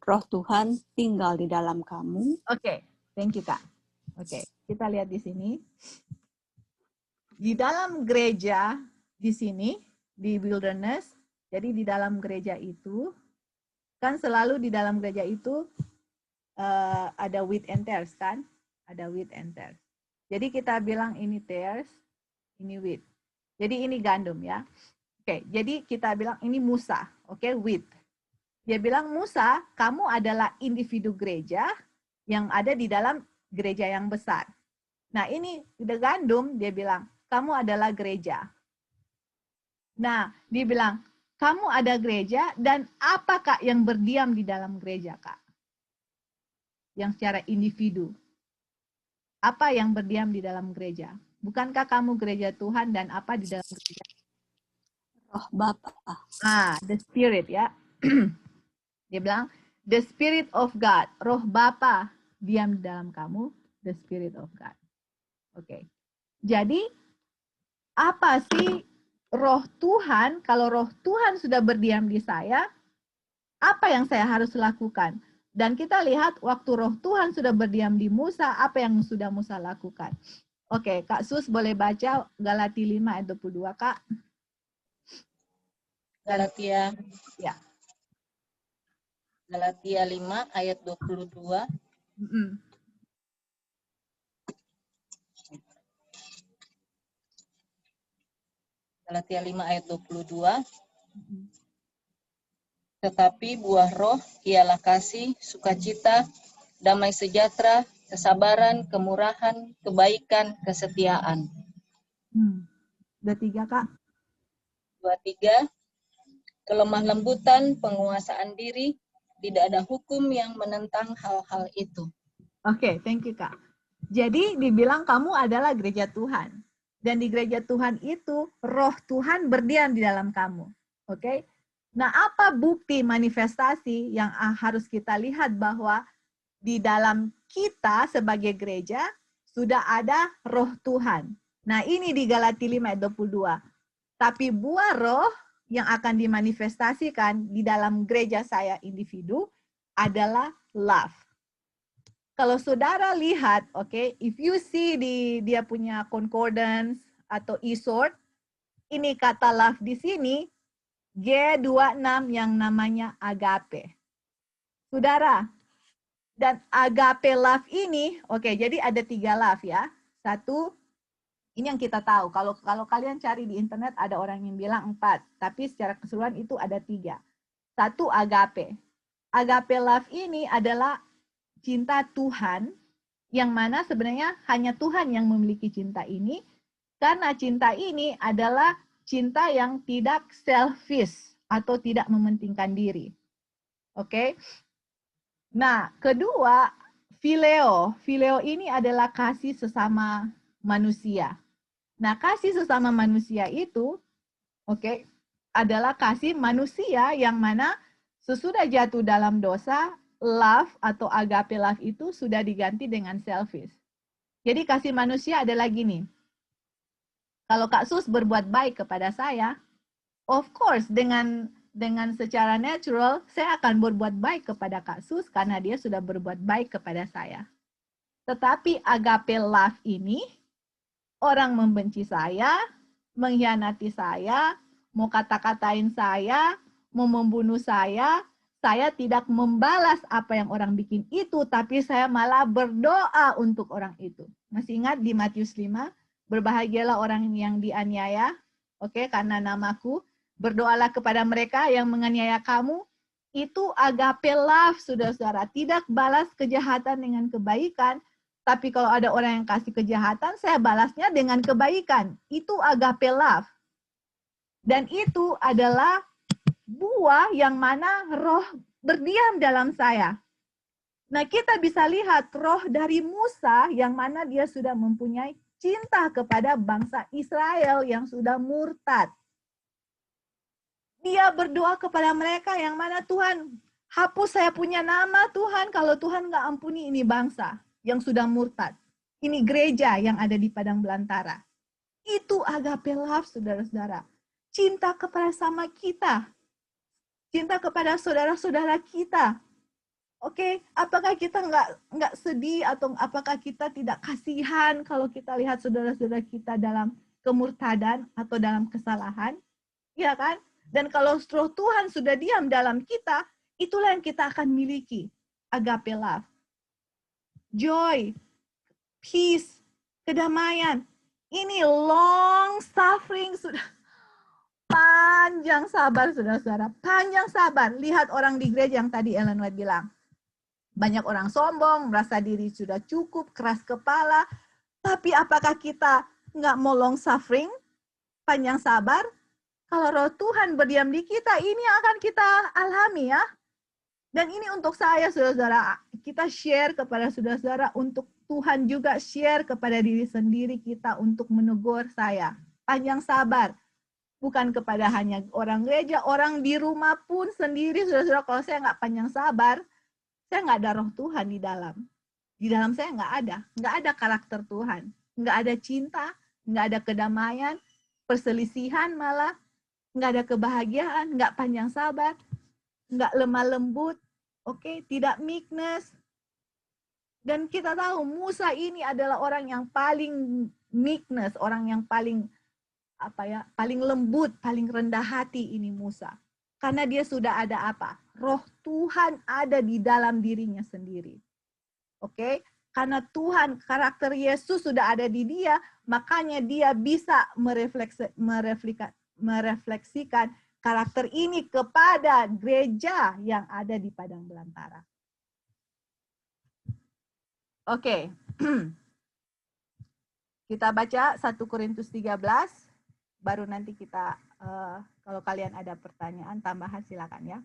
Roh Tuhan tinggal di dalam kamu. Oke, thank you, Kak. Oke, kita lihat di sini. Di dalam gereja, di sini, di wilderness, jadi di dalam gereja itu, kan selalu di dalam gereja itu, ada wheat and tares, kan? Ada wheat and tares. Jadi kita bilang ini tares, ini wheat. Jadi ini gandum ya. Oke, jadi kita bilang ini Musa, oke, wheat. Dia bilang, Musa, kamu adalah individu gereja yang ada di dalam gereja yang besar. Nah ini udah gandum, dia bilang, kamu adalah gereja. Nah, dia bilang, kamu ada gereja dan apa Kak yang berdiam di dalam gereja, Kak? Yang secara individu. Apa yang berdiam di dalam gereja? Bukankah kamu gereja Tuhan dan apa di dalam gereja? Roh Bapa. The Spirit ya. Dia bilang, the Spirit of God. Roh Bapa diam di dalam kamu, the Spirit of God. Oke. Jadi, apa sih roh Tuhan? Kalau roh Tuhan sudah berdiam di saya, apa yang saya harus lakukan? Dan kita lihat waktu roh Tuhan sudah berdiam di Musa, apa yang sudah Musa lakukan? Oke, Kak Sus boleh baca Galati 5 ayat 22, Kak. Galatia. Ya. Galatia 5 ayat 22. Galatia 5 ayat 22. Tetapi buah roh ialah kasih, sukacita, damai sejahtera, kesabaran, kemurahan, kebaikan, kesetiaan. 23, Kak. 23. Kelemah lembutan, penguasaan diri, tidak ada hukum yang menentang hal-hal itu. Oke, thank you, Kak. Jadi dibilang kamu adalah gereja Tuhan. Dan di gereja Tuhan itu, roh Tuhan berdiam di dalam kamu. Oke? Nah, apa bukti manifestasi yang harus kita lihat bahwa di dalam kita sebagai gereja sudah ada roh Tuhan. Nah, ini di Galati 5 ayat 22. Tapi buah roh yang akan dimanifestasikan di dalam gereja saya individu adalah love. Kalau saudara lihat, if you see dia punya concordance atau e-sword, ini kata love di sini, G26 yang namanya agape. Saudara, dan agape love ini, jadi ada 3 love ya. Satu, ini yang kita tahu. Kalau kalian cari di internet ada orang yang bilang 4, tapi secara keseluruhan itu ada 3. Satu, agape. Agape love ini adalah cinta Tuhan, yang mana sebenarnya hanya Tuhan yang memiliki cinta ini, karena cinta ini adalah cinta yang tidak selfish atau tidak mementingkan diri. Oke? Nah, kedua, phileo. Phileo ini adalah kasih sesama manusia. Nah, kasih sesama manusia itu, adalah kasih manusia yang mana sesudah jatuh dalam dosa, love atau agape love itu sudah diganti dengan selfish. Jadi kasih manusia adalah gini. Kalau Kak Sus berbuat baik kepada saya, of course dengan secara natural saya akan berbuat baik kepada Kak Sus karena dia sudah berbuat baik kepada saya. Tetapi agape love ini, orang membenci saya, mengkhianati saya, mau kata-katain saya, mau membunuh saya tidak membalas apa yang orang bikin itu, tapi saya malah berdoa untuk orang itu. Masih ingat di Matius 5, berbahagialah orang yang dianiaya, oke, karena namaku, berdoalah kepada mereka yang menganiaya kamu. Itu agape love, saudara-saudara. Tidak balas kejahatan dengan kebaikan, tapi kalau ada orang yang kasih kejahatan, saya balasnya dengan kebaikan. Itu agape love. Dan itu adalah buah yang mana roh berdiam dalam saya. Nah, kita bisa lihat roh dari Musa yang mana dia sudah mempunyai cinta kepada bangsa Israel yang sudah murtad. Dia berdoa kepada mereka yang mana, Tuhan, hapus saya punya nama, Tuhan, kalau Tuhan nggak ampuni ini bangsa yang sudah murtad. Ini gereja yang ada di padang belantara. Itu agape love, saudara-saudara. Cinta kepada sama kita. Cinta kepada saudara-saudara kita. Oke, apakah kita nggak sedih atau apakah kita tidak kasihan kalau kita lihat saudara-saudara kita dalam kemurtadan atau dalam kesalahan? Ya kan? Dan kalau roh Tuhan sudah diam dalam kita, itulah yang kita akan miliki. Agape love. Joy, peace, kedamaian. Ini long suffering, sudah panjang sabar, saudara-saudara. Panjang sabar. Lihat orang di gereja yang tadi Ellen White bilang. Banyak orang sombong, merasa diri sudah cukup, keras kepala. Tapi apakah kita nggak mau long suffering, panjang sabar? Kalau roh Tuhan berdiam di kita, ini akan kita alami ya. Dan ini untuk saya, saudara-saudara. Kita share kepada saudara-saudara, untuk Tuhan juga share kepada diri sendiri kita untuk menegur saya. Panjang sabar. Bukan kepada hanya orang gereja, orang di rumah pun sendiri, saudara-saudara. Kalau saya nggak panjang sabar, saya nggak ada roh Tuhan di dalam. Di dalam saya nggak ada karakter Tuhan. Nggak ada cinta, nggak ada kedamaian, perselisihan malah. Nggak ada kebahagiaan, nggak panjang sabar, nggak lemah lembut, oke, tidak meekness. Dan kita tahu Musa ini adalah orang yang paling meekness, orang yang paling paling lembut, paling rendah hati ini Musa. Karena dia sudah ada apa? Roh Tuhan ada di dalam dirinya sendiri. Oke? Karena Tuhan, karakter Yesus sudah ada di dia, makanya dia bisa merefleksikan karakter ini kepada gereja yang ada di padang belantara. Oke. Kita baca 1 Korintus 13, baru nanti kita, kalau kalian ada pertanyaan tambahan silakan ya.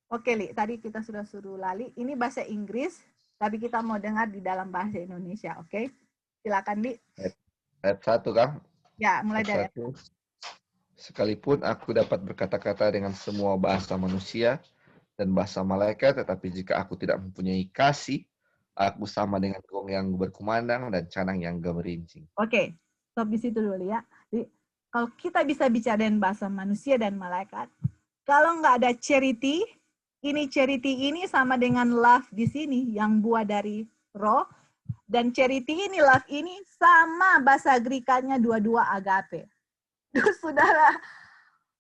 Oke, Li, tadi kita sudah suruh Lali, ini bahasa Inggris, tapi kita mau dengar di dalam bahasa Indonesia, oke? Silakan, Li. Ayat 1, Kang. Ya, mulai dari ayat 1. Sekalipun aku dapat berkata-kata dengan semua bahasa manusia dan bahasa malaikat, tetapi jika aku tidak mempunyai kasih, aku sama dengan gong yang berkumandang dan canang yang gemerincing. Oke, stop di situ dulu ya. Jadi, kalau kita bisa bicarain bahasa manusia dan malaikat, kalau nggak ada charity ini sama dengan love di sini, yang buah dari roh, dan charity ini, love ini, sama bahasa Greek-nya dua-dua agape. Saudara,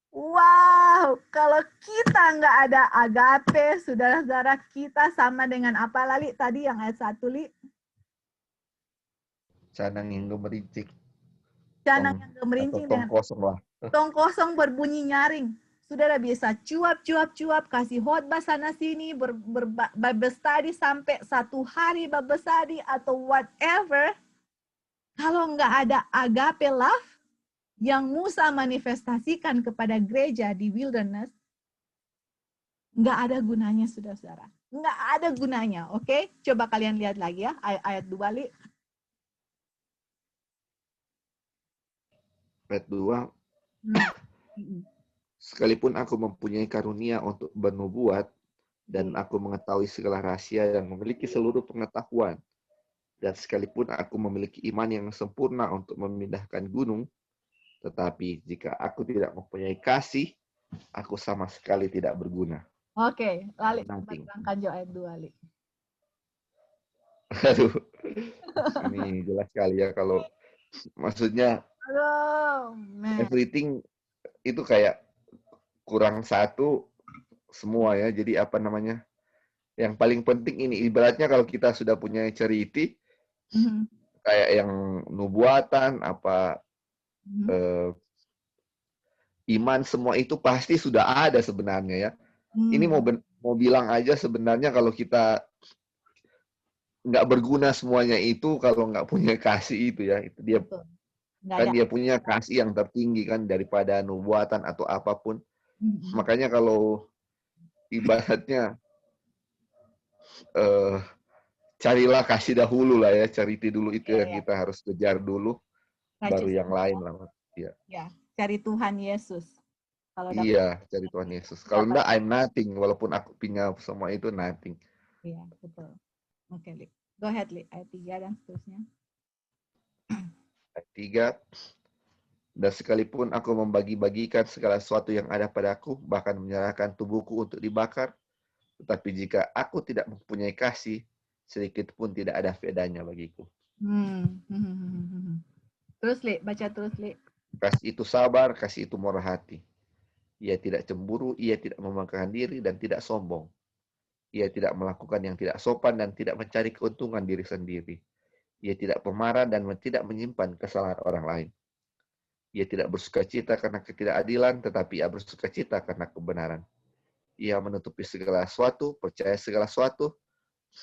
wow, kalau kita nggak ada agape, saudara-saudara, kita sama dengan apa, Lali? Tadi yang ayat 1, Li? Canang yang gemerincing. Canang yang gemerincing dengan kosong lah. Tong kosong berbunyi nyaring. Saudara biasa cuap, kasih khotbah sana sini, berbestadi sampai 1 hari berbestadi atau whatever. Kalau nggak ada agape love yang Musa manifestasikan kepada gereja di wilderness, nggak ada gunanya, saudara-saudara. Nggak ada gunanya, oke? Coba kalian lihat lagi ya, ayat 2, Li. Ayat 2. Sekalipun aku mempunyai karunia untuk bernubuat, dan aku mengetahui segala rahasia dan memiliki seluruh pengetahuan, dan sekalipun aku memiliki iman yang sempurna untuk memindahkan gunung, tetapi jika aku tidak mempunyai kasih, aku sama sekali tidak berguna. Oke, Lali, bayangkan ayat 2, Li. Aduh, ini jelas sekali ya kalau maksudnya everything itu kayak kurang satu semua ya. Jadi apa namanya? Yang paling penting ini ibaratnya kalau kita sudah punya charity kayak yang nubuatan apa iman semua itu pasti sudah ada sebenarnya ya. Ini mau bilang aja sebenarnya kalau kita nggak berguna semuanya itu kalau nggak punya kasih itu ya, itu dia kan dia punya kasih yang tertinggi kan daripada nubuatan atau apapun. Makanya kalau ibaratnya carilah kasih dahulu lah ya, charity dulu itu yang kita harus kejar dulu, baru yang lain lah. Ya, cari Tuhan Yesus. Kalau iya, cari Tuhan Yesus. Kalau enggak, I'm nothing. Walaupun aku punya semua itu nothing. Iya, betul. Oke, Li. Go ahead, Li. Ayat 3 dan seterusnya. Ayat 3. Dan sekalipun aku membagi-bagikan segala sesuatu yang ada padaku, bahkan menyerahkan tubuhku untuk dibakar, tetapi jika aku tidak mempunyai kasih, sedikit pun tidak ada bedanya bagiku. Terus, Li. Baca terus, Li. Kasih itu sabar, kasih itu murah hati. Ia tidak cemburu, ia tidak membanggakan diri, dan tidak sombong. Ia tidak melakukan yang tidak sopan dan tidak mencari keuntungan diri sendiri. Ia tidak pemarah dan tidak menyimpan kesalahan orang lain. Ia tidak bersukacita karena ketidakadilan, tetapi ia bersukacita karena kebenaran. Ia menutupi segala sesuatu, percaya segala sesuatu,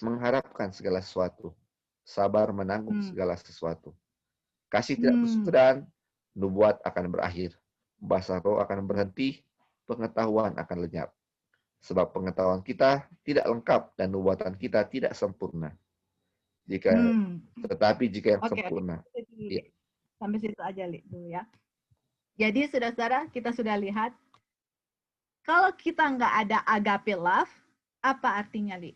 mengharapkan segala sesuatu, sabar menanggung segala sesuatu. Kasih tidak bersudahan, nubuat akan berakhir, bahasa roh akan berhenti, pengetahuan akan lenyap. Sebab pengetahuan kita tidak lengkap dan nubuatan kita tidak sempurna. Tetapi jika yang sempurna. Ya. Sampai situ aja, Li, dulu ya. Jadi, saudara-saudara, kita sudah lihat, kalau kita nggak ada agape love, apa artinya, Li?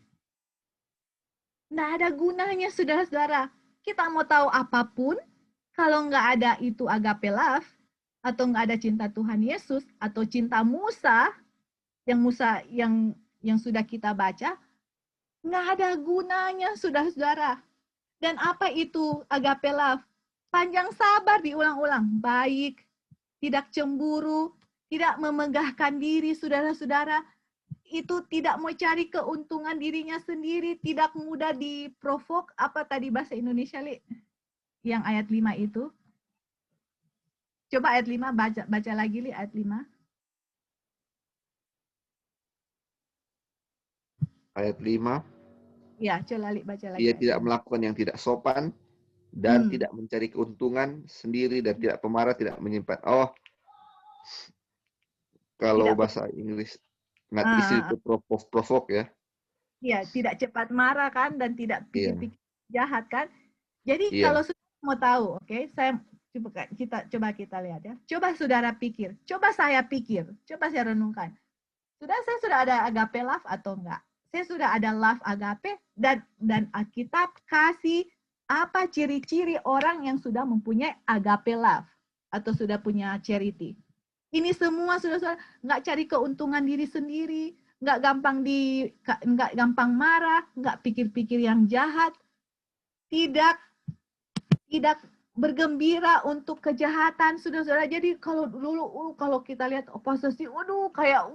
Nggak ada gunanya, saudara-saudara. Kita mau tahu apapun, kalau nggak ada itu agape love, atau nggak ada cinta Tuhan Yesus, atau cinta Musa yang sudah kita baca, nggak ada gunanya, saudara-saudara. Dan apa itu agape love? Panjang sabar, diulang-ulang, baik, tidak cemburu, tidak memegahkan diri, saudara-saudara. Itu tidak mau cari keuntungan dirinya sendiri, tidak mudah diprovok. Apa tadi bahasa Indonesia, Li? Yang ayat 5 itu. Coba ayat 5, baca lagi, Li, ayat 5. Ayat 5. Ya, coba Li, baca lagi. Ia tidak melakukan yang tidak sopan dan tidak mencari keuntungan sendiri dan tidak pemarah, tidak menyimpan. Oh, kalau tidak bahasa Inggris, not easy to provoke ya. Iya, tidak cepat marah kan dan tidak pikir-pikir jahat kan. Jadi kalau sudah mau tahu, saya coba kita lihat ya. Coba saudara pikir, coba saya pikir, coba saya renungkan. Saya sudah ada agape love atau enggak? Saya sudah ada love agape dan Alkitab kasih apa ciri-ciri orang yang sudah mempunyai agape love atau sudah punya charity. Ini semua sudah nggak cari keuntungan diri sendiri, nggak gampang marah, nggak pikir-pikir yang jahat, tidak bergembira untuk kejahatan, saudara-saudara. Jadi kalau dulu kalau kita lihat oposisi, kayak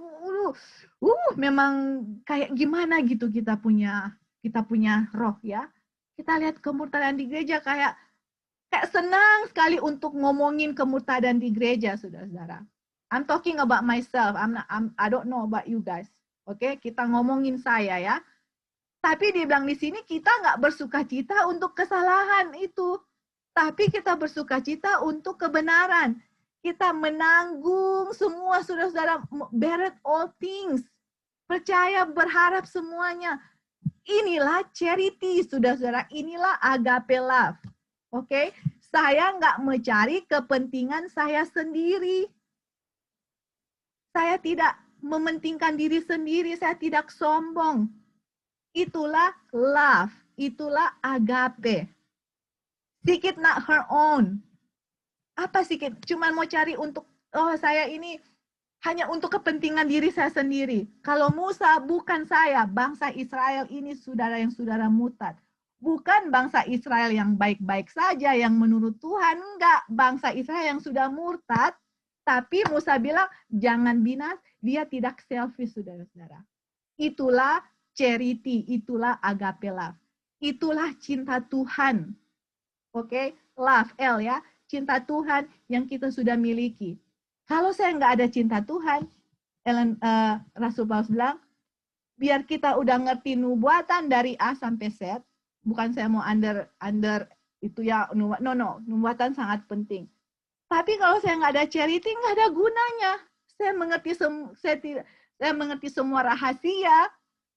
memang kayak gimana gitu kita punya roh ya. Kita lihat kemurtadan di gereja kayak senang sekali untuk ngomongin kemurtadan di gereja, saudara-saudara. I'm talking about myself. I don't know about you guys. Kita ngomongin saya ya. Tapi dibilang di sini kita nggak bersukacita untuk kesalahan itu. Tapi kita bersukacita untuk kebenaran. Kita menanggung semua, saudara-saudara, bear all things. Percaya, berharap semuanya. Inilah charity, saudara-saudara. Inilah agape love. Saya nggak mencari kepentingan saya sendiri. Saya tidak mementingkan diri sendiri. Saya tidak sombong. Itulah love. Itulah agape. Seek it not her own. Apa seek it? Cuma mau cari untuk, saya ini hanya untuk kepentingan diri saya sendiri. Kalau Musa bukan saya, bangsa Israel ini saudara yang saudara murtad. Bukan bangsa Israel yang baik-baik saja, yang menurut Tuhan, enggak. Bangsa Israel yang sudah murtad, tapi Musa bilang, jangan binasa, dia tidak selfish, saudara-saudara. Itulah charity, itulah agape love. Itulah cinta Tuhan. Oke, love, L ya, cinta Tuhan yang kita sudah miliki. Kalau saya nggak ada cinta Tuhan, Rasul Paulus bilang, biar kita udah ngerti nubuatan dari A sampai Z, bukan saya mau under itu ya, nubuatan sangat penting. Tapi kalau saya nggak ada charity, nggak ada gunanya. Saya mengerti semua rahasia,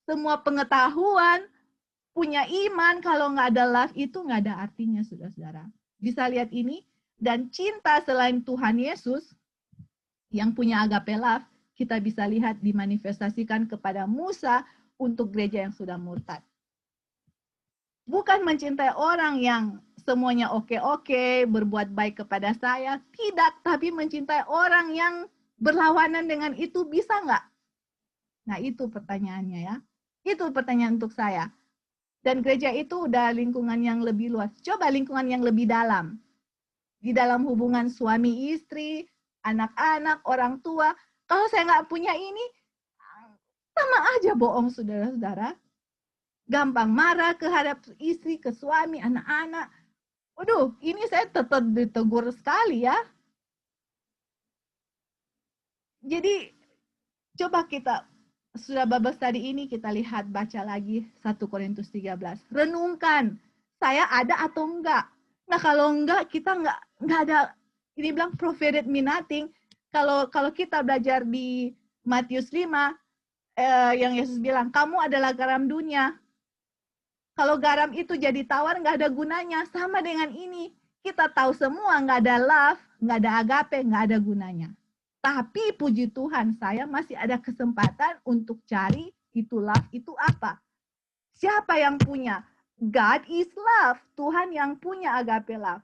semua pengetahuan, punya iman, kalau nggak ada love itu nggak ada artinya, saudara-saudara. Bisa lihat ini, dan cinta selain Tuhan Yesus, yang punya agape love, kita bisa lihat dimanifestasikan kepada Musa untuk gereja yang sudah murtad. Bukan mencintai orang yang semuanya oke-oke, berbuat baik kepada saya. Tidak, tapi mencintai orang yang berlawanan dengan itu, bisa nggak? Nah, itu pertanyaannya ya. Itu pertanyaan untuk saya. Dan gereja itu udah lingkungan yang lebih luas. Coba lingkungan yang lebih dalam. Di dalam hubungan suami istri, anak-anak, orang tua. Kalau saya nggak punya ini, sama aja bohong, saudara-saudara. Gampang marah kehadap istri, ke suami, anak-anak. Waduh, ini saya tetap ditegur sekali ya. Jadi, coba kita, sudah babas tadi ini, kita lihat, baca lagi 1 Korintus 13. Renungkan, saya ada atau enggak. Nah, kalau enggak, kita enggak ada, ini bilang provided me nothing. Kalau kita belajar di Matius 5, yang Yesus bilang, kamu adalah garam dunia. Kalau garam itu jadi tawar, nggak ada gunanya. Sama dengan ini. Kita tahu semua nggak ada love, nggak ada agape, nggak ada gunanya. Tapi puji Tuhan, saya masih ada kesempatan untuk cari itu love, itu apa. Siapa yang punya? God is love. Tuhan yang punya agape love.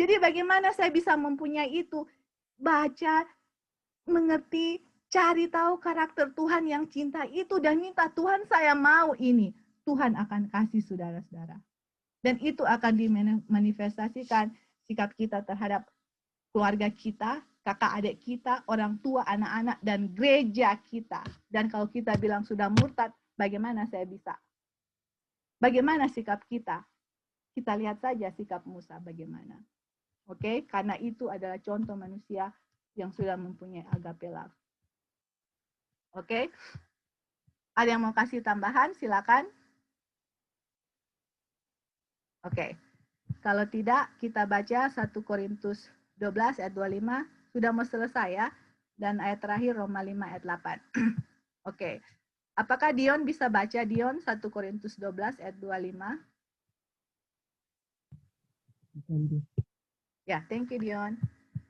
Jadi bagaimana saya bisa mempunyai itu? Baca, mengerti, cari tahu karakter Tuhan yang cinta itu, dan minta, Tuhan saya mau ini. Tuhan akan kasih, saudara-saudara. Dan itu akan dimanifestasikan sikap kita terhadap keluarga kita, kakak adik kita, orang tua, anak-anak, dan gereja kita. Dan kalau kita bilang sudah murtad, bagaimana saya bisa? Bagaimana sikap kita? Kita lihat saja sikap Musa bagaimana. Oke, karena itu adalah contoh manusia yang sudah mempunyai agape love. Oke? Ada yang mau kasih tambahan? Silakan. Oke, kalau tidak kita baca 1 Korintus 12 ayat 25, sudah mau selesai ya, dan ayat terakhir Roma 5 ayat 8. Oke, apakah Dion bisa baca, Dion, 1 Korintus 12 ayat 25? Ya, thank you Dion.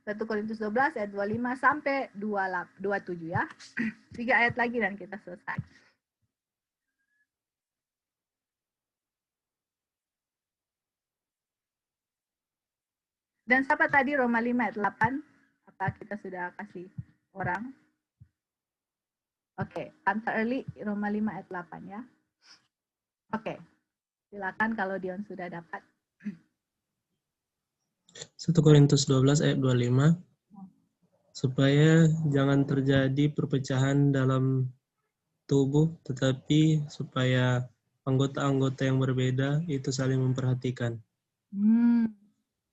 1 Korintus 12 ayat 25 sampai 27 ya. 3 ayat lagi dan kita selesai. Dan siapa tadi Roma 5 ayat 8? Apa kita sudah kasih orang? Oke, answer early Roma 5 ayat 8 ya. Oke, silakan kalau Dion sudah dapat. 1 Korintus 12 ayat 25. Supaya jangan terjadi perpecahan dalam tubuh, tetapi supaya anggota-anggota yang berbeda itu saling memperhatikan.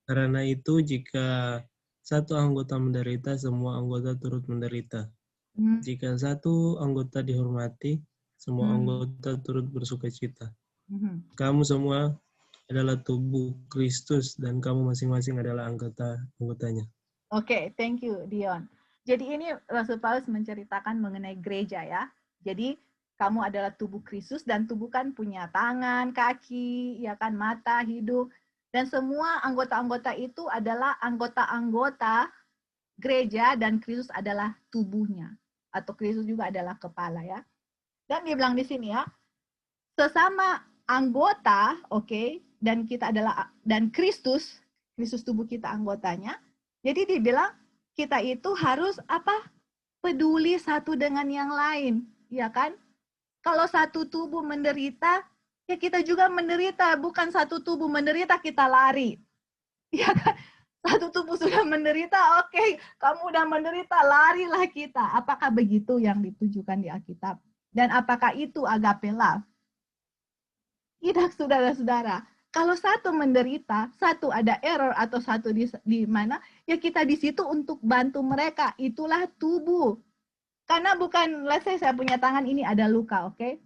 Karena itu, jika satu anggota menderita, semua anggota turut menderita. Jika satu anggota dihormati, semua anggota turut bersukacita. Kamu semua adalah tubuh Kristus, dan kamu masing-masing adalah anggotanya. Oke, thank you, Dion. Jadi ini Rasul Paulus menceritakan mengenai gereja ya. Jadi kamu adalah tubuh Kristus, dan tubuh kan punya tangan, kaki, ya kan, mata, hidung. Dan semua anggota-anggota itu adalah anggota-anggota gereja, dan Kristus adalah tubuhnya. Atau Kristus juga adalah kepala ya. Dan dia bilang di sini ya, sesama anggota, oke, dan kita adalah, dan Kristus tubuh kita anggotanya. Jadi dia bilang kita itu harus apa? Peduli satu dengan yang lain, ya kan? Kalau satu tubuh menderita, ya kita juga menderita. Bukan satu tubuh menderita kita lari. Ya kan? Satu tubuh sudah menderita, oke, kamu udah menderita, larilah kita. Apakah begitu yang ditujukan di Alkitab? Dan apakah itu agape love? Tidak, saudara-saudara. Kalau satu menderita, satu ada error atau satu di mana, ya kita di situ untuk bantu mereka. Itulah tubuh. Karena bukan, let's say saya punya tangan ini ada luka, oke?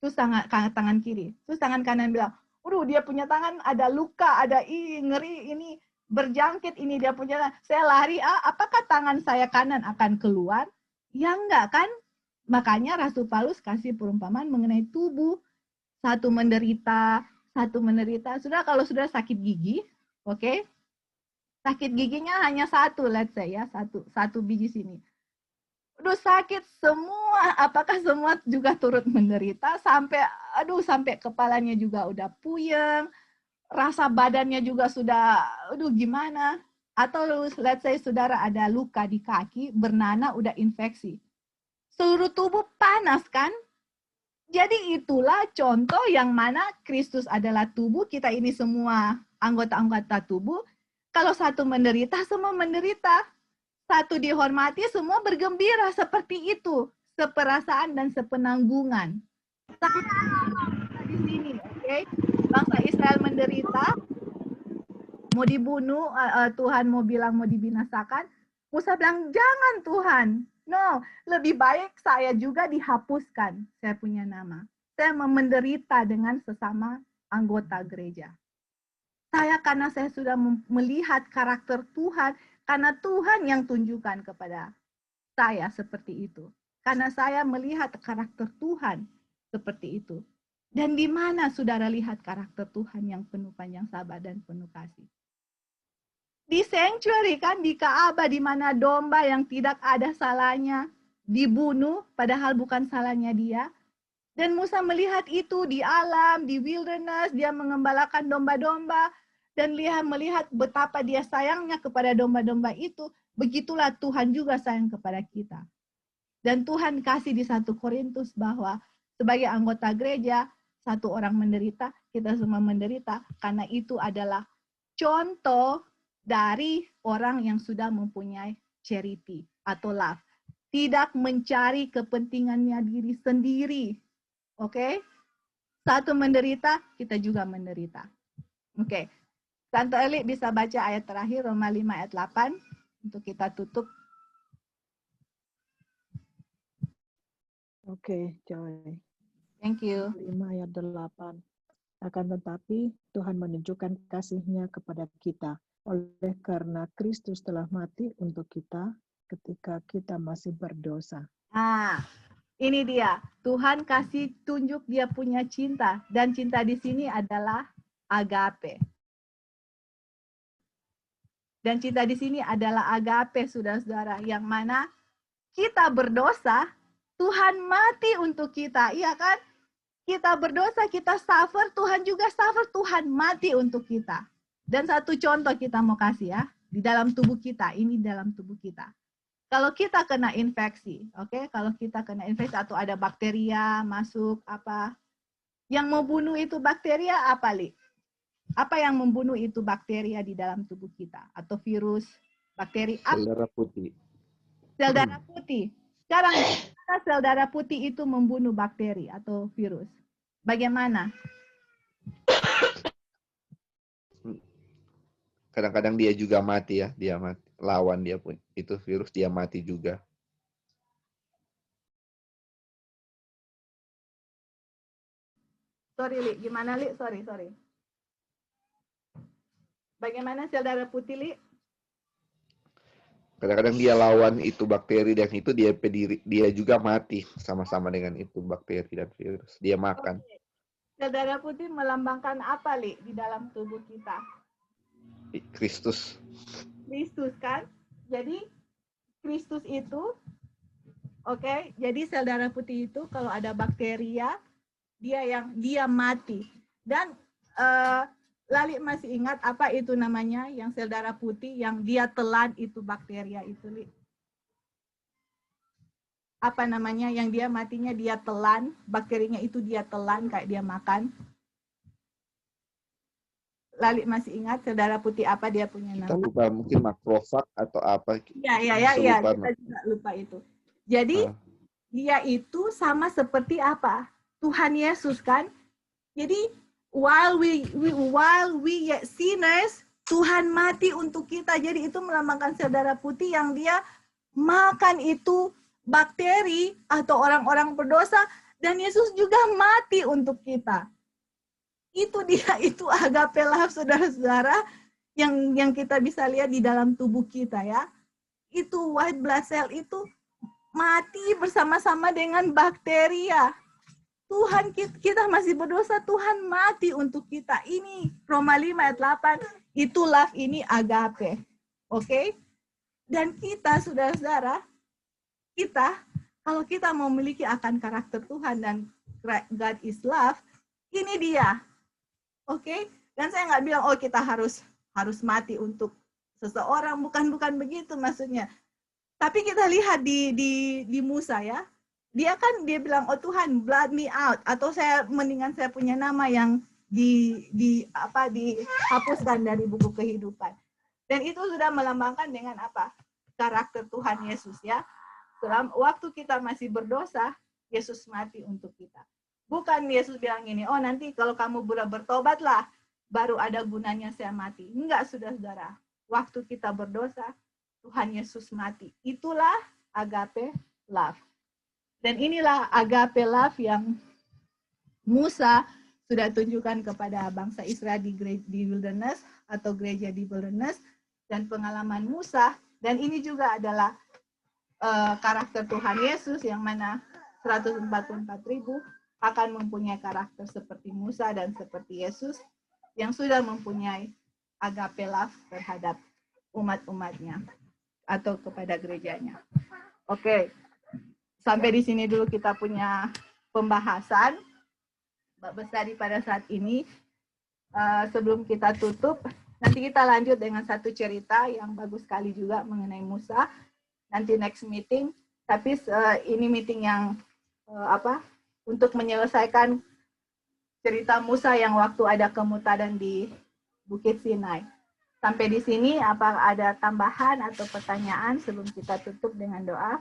Terus tangan kiri. Terus tangan kanan bilang, dia punya tangan ada luka, ada ngeri ini. Berjangkit ini dia punya, saya lari, apakah tangan saya kanan akan keluar? Ya enggak kan? Makanya Rasul Paulus kasih perumpamaan mengenai tubuh. Satu menderita. Sudah kalau sudah sakit gigi, oke? Sakit giginya hanya satu, let's say ya, satu biji sini. Sakit semua, apakah semua juga turut menderita? Sampai kepalanya juga udah puyeng. Rasa badannya juga sudah, gimana? Atau let's say saudara ada luka di kaki, bernanah udah infeksi. Seluruh tubuh panas kan? Jadi itulah contoh yang mana Kristus adalah tubuh, kita ini semua anggota-anggota tubuh. Kalau satu menderita, semua menderita. Satu dihormati, semua bergembira. Seperti itu. Seperasaan dan sepenanggungan. Di sini, oke? Bangsa Israel menderita, mau dibunuh, Tuhan mau bilang mau dibinasakan. Musa bilang, jangan Tuhan. No, lebih baik saya juga dihapuskan. Saya punya nama. Saya menderita dengan sesama anggota gereja. Karena saya sudah melihat karakter Tuhan, karena Tuhan yang tunjukkan kepada saya seperti itu. Karena saya melihat karakter Tuhan seperti itu. Dan di mana saudara lihat karakter Tuhan yang penuh panjang sabar dan penuh kasih? Di sanctuary kan, di Ka'bah, di mana domba yang tidak ada salahnya dibunuh, padahal bukan salahnya dia. Dan Musa melihat itu di alam, di wilderness, dia mengembalakan domba-domba, dan dia melihat betapa dia sayangnya kepada domba-domba itu. Begitulah Tuhan juga sayang kepada kita. Dan Tuhan kasih di 1 Korintus bahwa sebagai anggota gereja, satu orang menderita, kita semua menderita, karena itu adalah contoh dari orang yang sudah mempunyai charity atau love. Tidak mencari kepentingannya diri sendiri. Oke? Satu menderita, kita juga menderita. Oke. Tante Eli bisa baca ayat terakhir, Roma 5 ayat 8, untuk kita tutup. Oke, Joy. Thank you. 5 ayat 8. Akan tetapi Tuhan menunjukkan kasih-Nya kepada kita oleh karena Kristus telah mati untuk kita ketika kita masih berdosa. Ini dia. Tuhan kasih tunjuk dia punya cinta, dan cinta di sini adalah agape. Dan cinta di sini adalah agape, saudara-saudara, yang mana kita berdosa, Tuhan mati untuk kita, iya kan? Kita berdosa, kita suffer, Tuhan juga suffer, Tuhan mati untuk kita. Dan satu contoh kita mau kasih ya, di dalam tubuh kita, ini dalam tubuh kita. Kalau kita kena infeksi, oke? Kalau kita kena infeksi atau ada bakteria masuk, apa? Yang mau bunuh itu bakteria apa, Li? Apa yang membunuh itu bakteria di dalam tubuh kita? Atau virus, bakteri apa? Sel darah putih. Sel darah putih. Sekarang, sel darah putih itu membunuh bakteri atau virus. Bagaimana? Kadang-kadang dia juga mati ya, dia mati. Lawan dia pun itu virus, dia mati juga. Sorry, Li. Gimana, Li? Sorry. Bagaimana sel darah putih, Li? Kadang-kadang dia lawan itu bakteri, dan itu dia juga mati sama-sama dengan itu bakteri dan virus. Dia makan. Okay. Sel darah putih melambangkan apa, Li, di dalam tubuh kita? Kristus. Kristus kan? Jadi Kristus itu, oke, jadi sel darah putih itu kalau ada bakteria, dia mati. Dan Lali masih ingat apa itu namanya yang sel darah putih yang dia telan itu bakteria itu, Li? Apa namanya yang dia matinya dia telan, bakterinya itu dia telan kayak dia makan. Lali masih ingat saudara putih apa dia punya nama? Kita lupa, mungkin makrofag atau apa. Iya, kita juga lupa itu. Jadi dia itu sama seperti apa? Tuhan Yesus kan? Jadi while we yet sinners, Tuhan mati untuk kita. Jadi itu melambangkan saudara putih yang dia makan itu bakteri atau orang-orang berdosa, dan Yesus juga mati untuk kita. Itu dia, itu agape love, saudara-saudara, yang kita bisa lihat di dalam tubuh kita ya. Itu white blood cell itu mati bersama-sama dengan bakteri ya. Tuhan, kita masih berdosa, Tuhan mati untuk kita. Ini Roma 5 ayat 8, itu love ini agape. Oke? Dan kita, saudara-saudara, kita, kalau kita mau memiliki akan karakter Tuhan dan God is love, ini dia. Oke? Dan saya nggak bilang, oh kita harus mati untuk seseorang, bukan begitu maksudnya. Tapi kita lihat di Musa ya, dia bilang, oh Tuhan, blot me out, atau mendingan saya punya nama yang dihapuskan dari buku kehidupan. Dan itu sudah melambangkan dengan apa? Karakter Tuhan Yesus ya. Waktu kita masih berdosa, Yesus mati untuk kita. Bukan Yesus bilang gini, oh nanti kalau kamu bertobatlah, baru ada gunanya saya mati. Enggak, saudara-saudara. Waktu kita berdosa, Tuhan Yesus mati. Itulah agape love. Dan inilah agape love yang Musa sudah tunjukkan kepada bangsa Israel di wilderness atau gereja di wilderness, dan pengalaman Musa. Dan ini juga adalah karakter Tuhan Yesus yang mana 144.000 akan mempunyai karakter seperti Musa dan seperti Yesus yang sudah mempunyai agape love terhadap umat-umatnya atau kepada gerejanya. Oke, sampai di sini dulu kita punya pembahasan Bab Bestari pada saat ini. Sebelum kita tutup, nanti kita lanjut dengan satu cerita yang bagus sekali juga mengenai Musa. Nanti next meeting, tapi ini meeting yang untuk menyelesaikan cerita Musa yang waktu ada kemutadan di Bukit Sinai. Sampai di sini, apa ada tambahan atau pertanyaan sebelum kita tutup dengan doa?